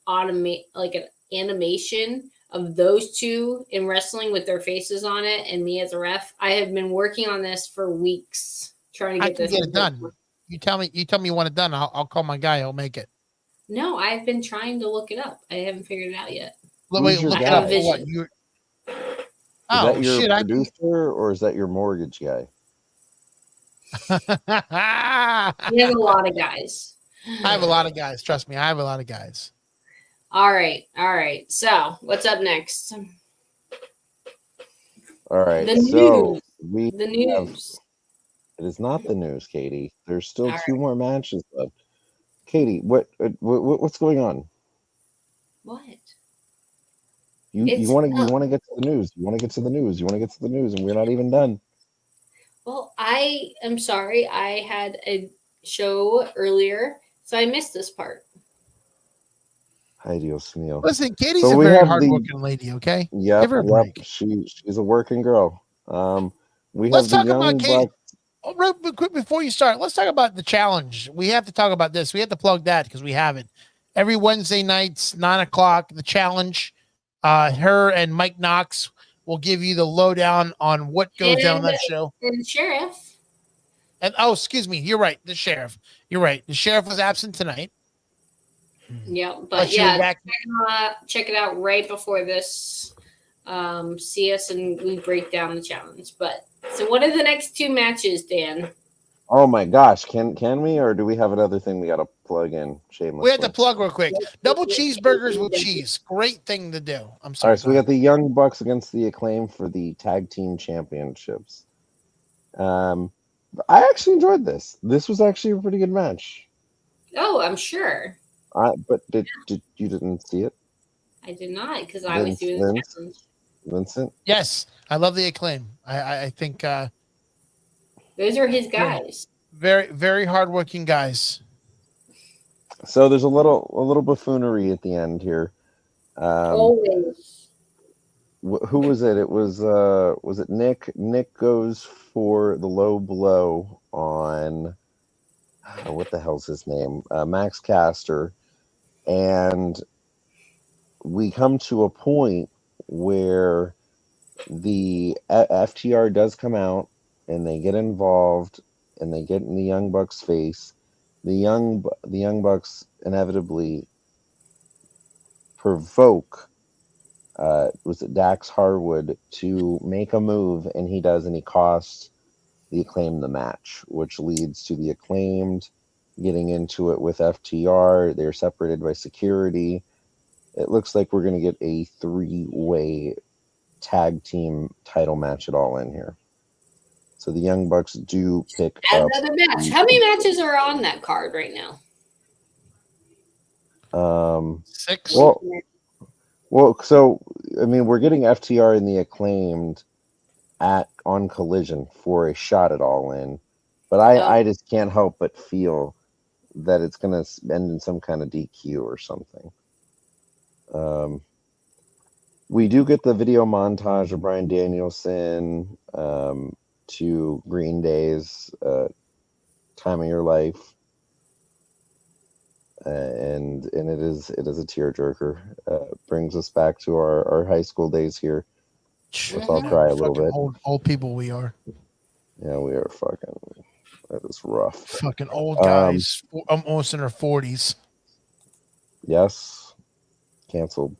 animation of those two in wrestling with their faces on it and me as a ref. I have been working on this for weeks trying to get this it done. You tell me you want it done. I'll call my guy. I'll make it. No, I've been trying to look it up. I haven't figured it out yet. Wait, look it up. What? Is that your producer or is that your mortgage guy? We have a lot of guys. I have a lot of guys. Trust me, I have a lot of guys. All right. So, what's up next? All right. The news. It is not the news, Caitie. There's still two more matches left. Caitie, what's going on? What? You want to get to the news. You want to get to the news, and we're not even done. Well, I am sorry. I had a show earlier, so I missed this part. Ay, Dios mío. Listen, Katie's a very hardworking lady, okay? Yeah, give her a break. She's a working girl. Let's talk about Caitie. Oh, real quick before you start, let's talk about the challenge. We have to talk about this. We have to plug that because we have it. Every Wednesday nights, 9:00, the challenge. Her and Mike Knox will give you the lowdown on what goes down on that show. And the sheriff. And excuse me, you're right. The sheriff. You're right. The sheriff was absent tonight. Yeah, but check it out right before this. See us and we break down the challenge. But so what are the next two matches, Dan? Oh my gosh, can we, or do we have another thing we got to plug in? Shameless. We had to plug real quick. Double cheeseburgers with cheese. Great thing to do. I'm All sorry. right, so we got the Young Bucks against the Acclaim for the tag team championships. I actually enjoyed this. This was actually a pretty good match. Oh, I'm sure. But did you didn't see it? I did not, because I was doing the challenge. Vincent? Yes, I love the Acclaim. I think those are his guys. Very, very hardworking guys. So there's a little buffoonery at the end here. Always. Who was it? It was it Nick? Nick goes for the low blow on what the hell's his name? Max Caster, and we come to a point where the FTR does come out and they get involved and they get in the Young Bucks face. The Young Bucks inevitably provoke was it Dax Harwood to make a move, and he does, and he costs the Acclaimed the match, which leads to the Acclaimed getting into it with FTR. They're separated by security. It looks like we're going to get a 3-way tag team title match at All In here. So the Young Bucks do pick up another match. How many matches are on that card right now? 6. Well, so I mean, we're getting FTR and the Acclaimed on Collision for a shot at All In, but I just can't help but feel that it's going to end in some kind of DQ or something. We do get the video montage of Bryan Danielson to Green Day's Time of Your Life. And it is a tearjerker. Brings us back to our high school days here. Which I'll cry a little bit. Old people we are. Yeah, we are fucking. That is rough. Fucking old guys. Almost in our 40s. Yes. Canceled.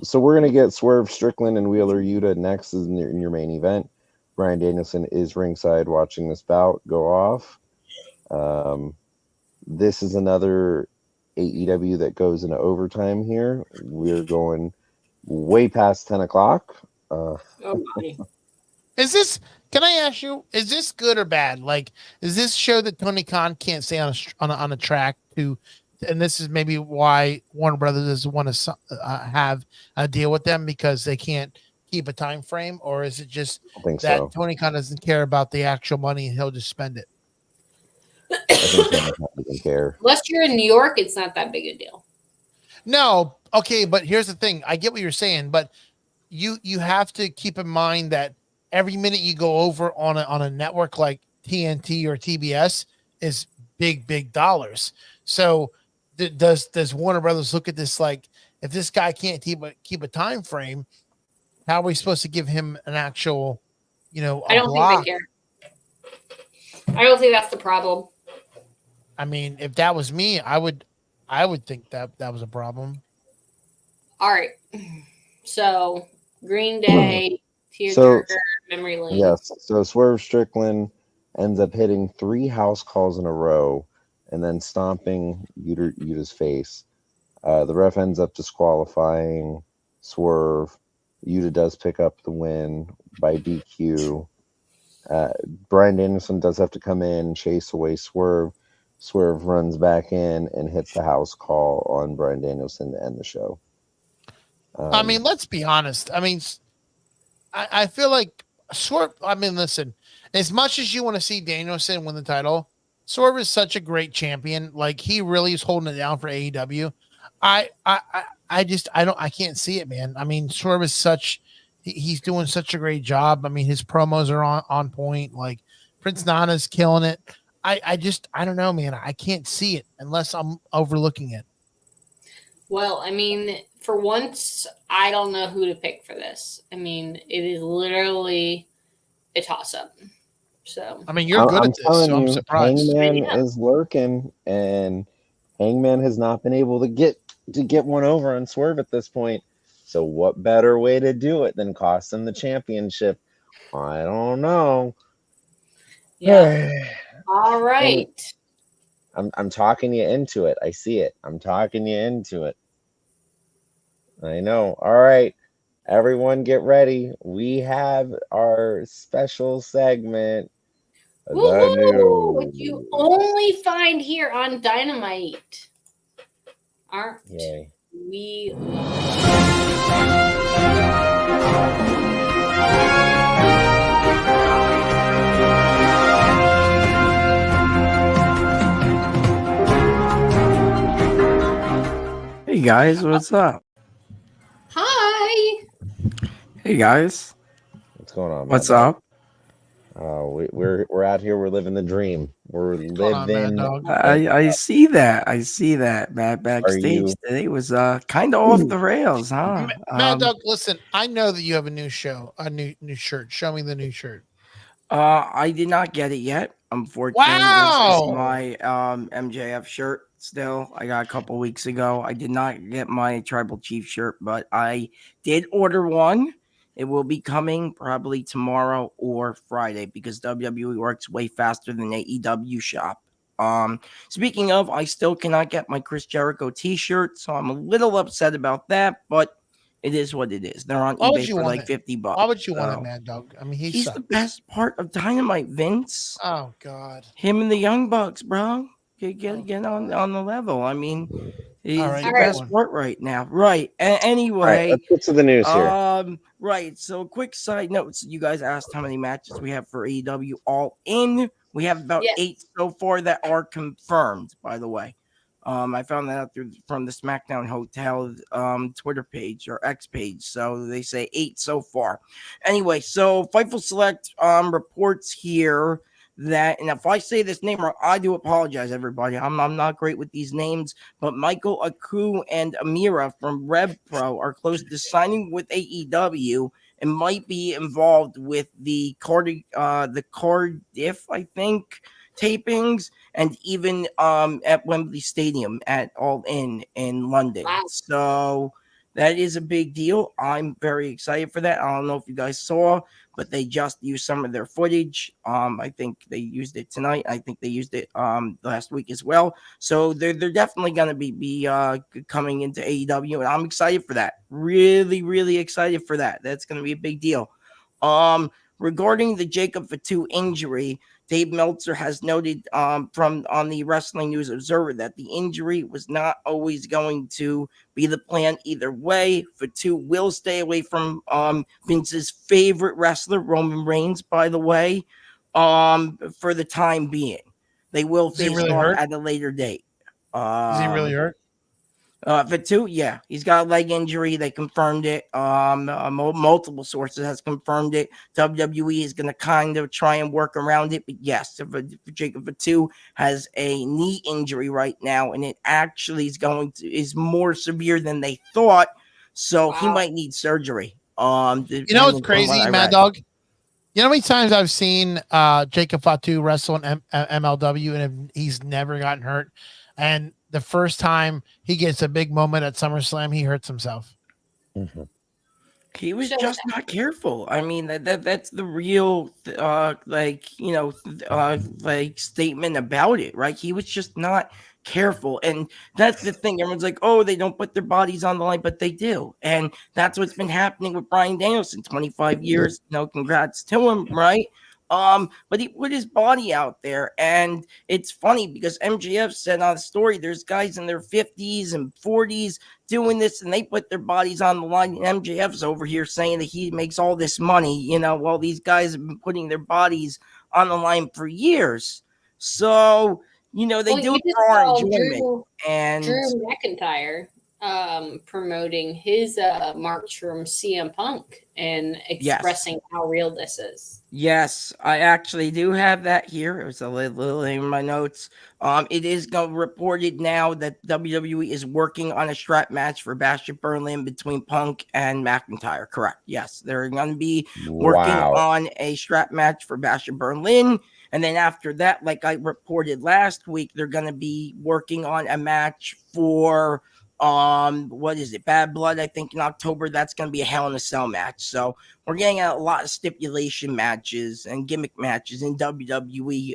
So we're gonna get Swerve Strickland and Wheeler Yuta next in your main event. Bryan Danielson is ringside watching this bout go off. This is another AEW that goes into overtime here. We're going way past 10 o'clock. Is this, can I ask you, is this good or bad? Like, is this show that Tony Khan can't stay on a track to, and this is maybe why Warner Brothers doesn't want to have a deal with them because they can't keep a time frame? Or is it just that Tony Khan doesn't care about the actual money and he'll just spend it? I think they don't care. Unless you're in New York, it's not that big a deal. No, okay, but here's the thing. I get what you're saying, but you have to keep in mind that every minute you go over on a network like TNT or TBS is big dollars. So does Warner Brothers look at this like, if this guy can't keep a time frame, how are we supposed to give him an actual, I don't think they care. I don't think that's the problem. I mean, if that was me, I would think that was a problem. All right. So Green Day, tearjerker, memory lane. Yes. So Swerve Strickland ends up hitting 3 house calls in a row and then stomping Yuta's face. The ref ends up disqualifying Swerve. Yuta does pick up the win by DQ. Bryan Danielson does have to come in, chase away Swerve. Swerve runs back in and hits the house call on Bryan Danielson to end the show. I mean, let's be honest. I mean, I feel like Swerve. I mean, listen, as much as you want to see Danielson win the title, Swerve is such a great champion. Like, he really is holding it down for AEW. I can't see it, man. I mean, Swerve is he's doing such a great job. I mean, his promos are on point. Like, Prince Nana's killing it. I don't know, man. I can't see it unless I'm overlooking it. Well, I mean, for once, I don't know who to pick for this. I mean, it is literally a toss-up. So, I mean, you're good at this, so I'm surprised. Hangman is lurking, and Hangman has not been able to get one over on Swerve at this point. So what better way to do it than cost him the championship? I don't know. Yeah. All And right. I'm talking you into it. I see it. I'm talking you into it. I know. All right. Everyone get ready. We have our special segment, the Woohoo! What news. you only find here on Dynamite. Aren't Yay. we? Hey guys, what's up? Hi. Hey guys, What's going on, what's Mad Dog? up? We're out here. We're living the dream. We're What's going on, Mad living. Dog? I see that. I see that. Are Backstage you? today was kind of off the rails, huh? Mad Dog, listen, I know that you have a new show, a new shirt. Show me the new shirt. I did not get it yet. Unfortunately, this is Wow. my MJF shirt. Still, I got a couple weeks ago. I did not get my Tribal Chief shirt, but I did order one. It will be coming probably tomorrow or Friday because WWE works way faster than AEW shop. Speaking of, I still cannot get my Chris Jericho t-shirt, so I'm a little upset about that, but it is what it is. They're on Why would eBay you for want like it? $50. Why would you want it, So Mad Dog? I mean, he he's sucks. the best part of Dynamite, Vince. Oh God. Him and the Young Bucks, bro. Get on the level. I mean, he's All right, the great best one. part right now. Right. All right. Anyway, Let's get to the news here. right. So quick side notes. You guys asked how many matches we have for AEW All In. We have about Yes. 8 so far that are confirmed, by the way. I found that out from the SmackDown Hotel Twitter page or X page. So they say 8 so far. Anyway, so Fightful Select reports here that, and if I say this name wrong, I do apologize, everybody. I'm not great with these names, but Michael Aku and Amira from Rev Pro are close to signing with AEW and might be involved with the Cardiff, I think, tapings, and even at Wembley Stadium at All In London. Wow. So that is a big deal. I'm very excited for that. I don't know if you guys saw, but they just used some of their footage. I think they used it tonight. I think they used it last week as well. So they're definitely going to be coming into AEW, and I'm excited for that. Really, really excited for that. That's going to be a big deal. Regarding the Jacob Fatu injury, Dave Meltzer has noted on the Wrestling News Observer that the injury was not always going to be the plan either way. Fatu will stay away from Vince's favorite wrestler, Roman Reigns, by the way, for the time being. They will Is he face really off hurt? at a later date. Is he really hurt? Fatu, yeah, he's got a leg injury. They confirmed it. Multiple sources has confirmed it. WWE is going to kind of try and work around it, but yes, Jacob Fatu has a knee injury right now, and it actually is more severe than they thought. So he might need surgery. You know what's crazy, Mad Dog? You know how many times I've seen Jacob Fatu wrestle in MLW and he's never gotten hurt, and the first time he gets a big moment at SummerSlam, he hurts himself. Mm-hmm. He was just not careful. I mean, that's the real statement about it, right? He was just not careful. And that's the thing. Everyone's like, oh, they don't put their bodies on the line, but they do. And that's what's been happening with Bryan Danielson, 25 years. Congrats to him, right? But he put his body out there, and it's funny because MJF said on the story, there's guys in their 50s and 40s doing this, and they put their bodies on the line. And MJF's over here saying that he makes all this money, while these guys have been putting their bodies on the line for years. So, they do it for our enjoyment. And Drew McIntyre promoting his march from CM Punk and expressing how real this is. Yes, I actually do have that here. It was a little in my notes. It is reported now that WWE is working on a strap match for Bash at Berlin between Punk and McIntyre. Correct. Yes, they're going to be working on a strap match for Bash at Berlin. And then after that, like I reported last week, they're going to be working on a match for Bash at What is it? Bad Blood, I think in October. That's going to be a Hell in a Cell match. So we're getting a lot of stipulation matches and gimmick matches in WWE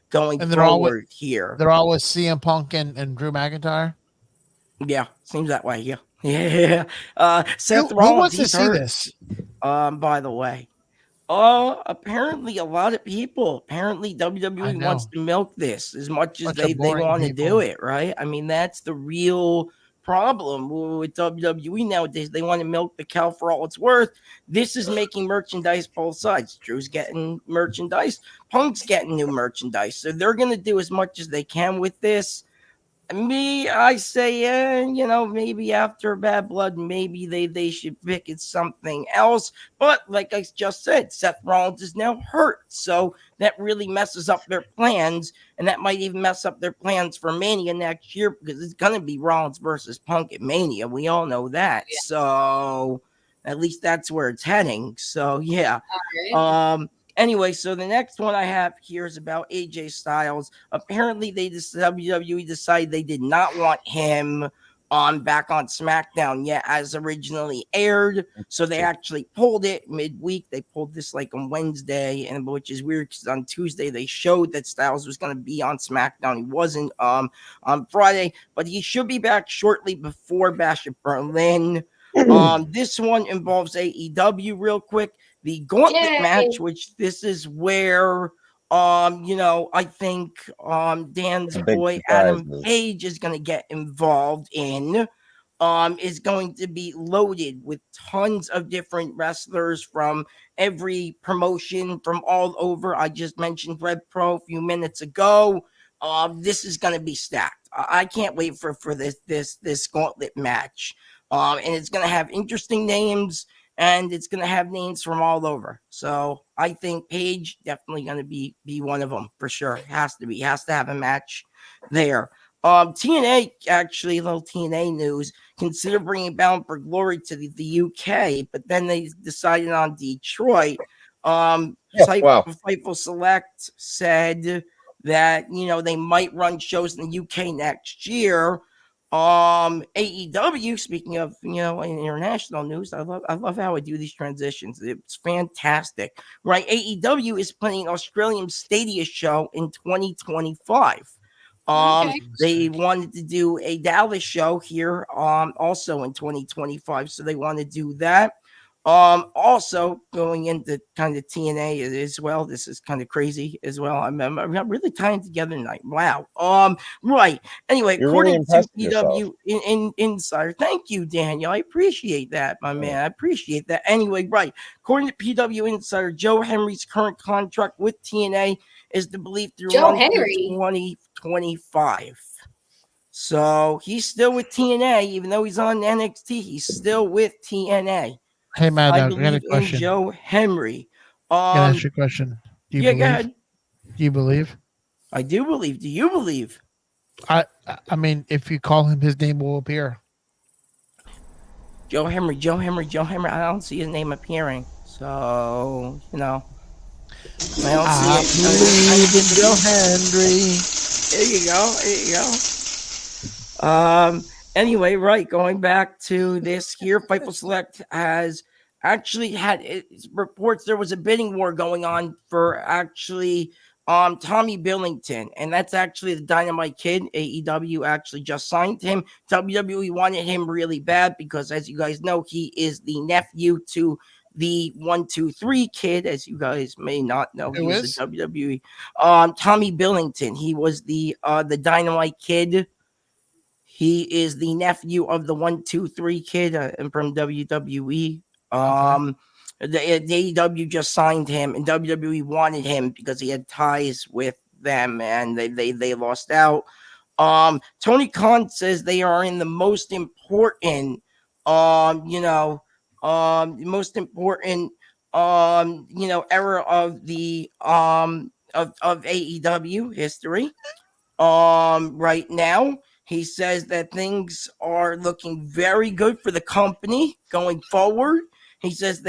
going And they're all forward with, here. They're all with CM Punk and Drew McIntyre. Yeah, seems that way. Yeah. Yeah. Seth Rollins, who wants to see hurt, this? By the way. Apparently a lot of people. Apparently WWE wants to milk this as much as they want to do it, right? I mean, that's the real problem with WWE nowadays. They want to milk the cow for all it's worth. This is making merchandise both sides. Drew's getting merchandise, Punk's getting new merchandise. So they're going to do as much as they can with this. I say, maybe after Bad Blood, maybe they should pick it something else. But like I just said, Seth Rollins is now hurt, so that really messes up their plans, and that might even mess up their plans for Mania next year because it's gonna be Rollins versus Punk at Mania. We all know that, so at least that's where it's heading. So yeah. Anyway, so the next one I have here is about AJ Styles. Apparently, WWE decided they did not want him back on SmackDown yet, as originally aired. So they actually pulled it midweek. They pulled this like on Wednesday, and which is weird because on Tuesday they showed that Styles was going to be on SmackDown. He wasn't on Friday, but he should be back shortly before Bash at Berlin. This one involves AEW real quick. The gauntlet match, which this is where, I think Dan's boy Adam Page is going to get involved in, is going to be loaded with tons of different wrestlers from every promotion from all over. I just mentioned Red Pro a few minutes ago. This is going to be stacked. I can't wait for this gauntlet match. And it's going to have interesting names. And it's going to have names from all over. So I think Paige definitely going to be one of them for sure. Has to be. Has to have a match there. TNA, actually, a little TNA news. Consider bringing Bound for Glory to the UK, but then they decided on Detroit. Fightful Select said that, they might run shows in the UK next year. AEW, speaking of international news, I love how I do these transitions. It's fantastic, right? AEW is planning an Australian Stadia show in 2025. They wanted to do a Dallas show here also in 2025, so they want to do that. Also going into kind of TNA as well. This is kind of crazy as well. I'm really tying together tonight. Wow. Right. Anyway, according to PW Insider, thank you, Daniel. I appreciate that, my man. I appreciate that. Anyway, right. According to PW Insider, Joe Henry's current contract with TNA is to believe through 2025. So he's still with TNA, even though he's on NXT. He's still with TNA. Hey, Matt, I got a believe in question. Joe Henry. Can I ask you a question? Do you believe? Go ahead. Do you believe? I do believe. Do you believe? I mean, if you call him, his name will appear. Joe Henry. I don't see his name appearing. So, I don't see it. Believe in Joe Henry. There you go. Anyway, right, going back to this here, Fightful Select has actually had reports there was a bidding war going on for actually Tommy Billington, and that's actually the Dynamite Kid. AEW actually just signed him. WWE wanted him really bad because, as you guys know, he is the nephew to the 1-2-3 Kid, as you guys may not know. He was the WWE. Tommy Billington, he was the Dynamite Kid. He is the nephew of the 1-2-3 Kid from WWE. The AEW just signed him, and WWE wanted him because he had ties with them, and they lost out. Tony Khan says they are in the most important, era of the of AEW history. Right now. He says that things are looking very good for the company going forward. He says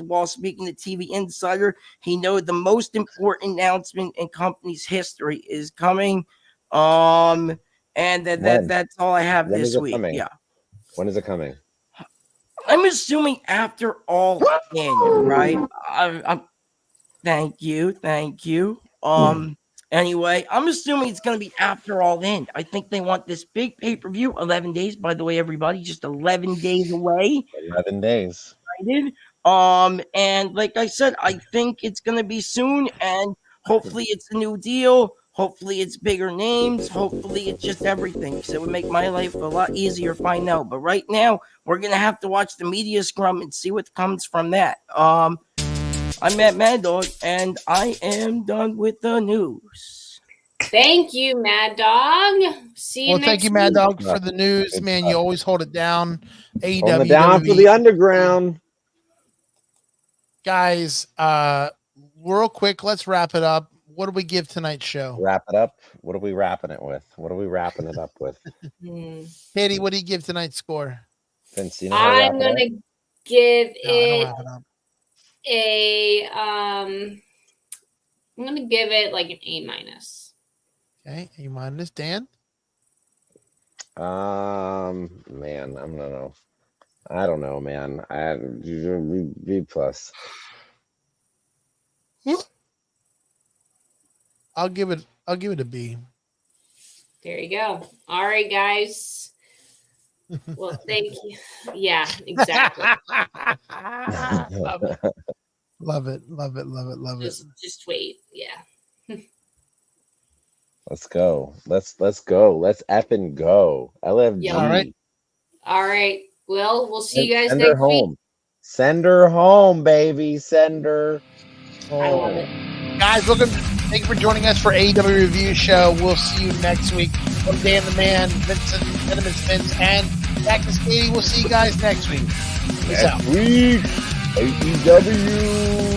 while speaking to TV Insider, he knows the most important announcement in company's history is coming. And When? that's all I have When this is it week. coming? Yeah. When is it coming? I'm assuming after all in, right? I'm thank you. Anyway, I'm assuming it's going to be after all in. I think they want this big pay-per-view, 11 days, by the way, everybody, just 11 days away. 11 days. And like I said, I think it's going to be soon, and hopefully it's a new deal. Hopefully it's bigger names. Hopefully it's just everything, because it would make my life a lot easier if I know. But right now, we're going to have to watch the media scrum and see what comes from that. I'm Matt Mad Dog, and I am done with the news. Thank you, Mad Dog. See you Well, next thank you, Mad week. Dog, for the news, man. You always hold it down. AEW, Hold it down for the underground. Guys, real quick, let's wrap it up. What do we give tonight's show? Wrap it up. What are we wrapping it with? What are we wrapping it up with? Caitie, what do you give tonight's score? Vince, you know how to wrap I'm it up? gonna give No, I don't it wrap it up. I'm gonna give it like an A-. Okay, A minus. Dan? Man, I don't know, man. B plus. I'll give it a B. There you go. All right, guys. Well, thank you. Yeah, exactly. Love it. Just wait. Yeah. Let's go. Let's go. Let's effing go. LFG. Yeah. All right. Well, we'll see you guys Send her next week. home. Send her home, baby. Send her home. I love it. Guys, thank you for joining us for AEW Review Show. We'll see you next week. I'm Dan the Man, Vincent, Venomous Vince, and Cactus Caitie. We'll see you guys next week. Peace out. Next week, AEW.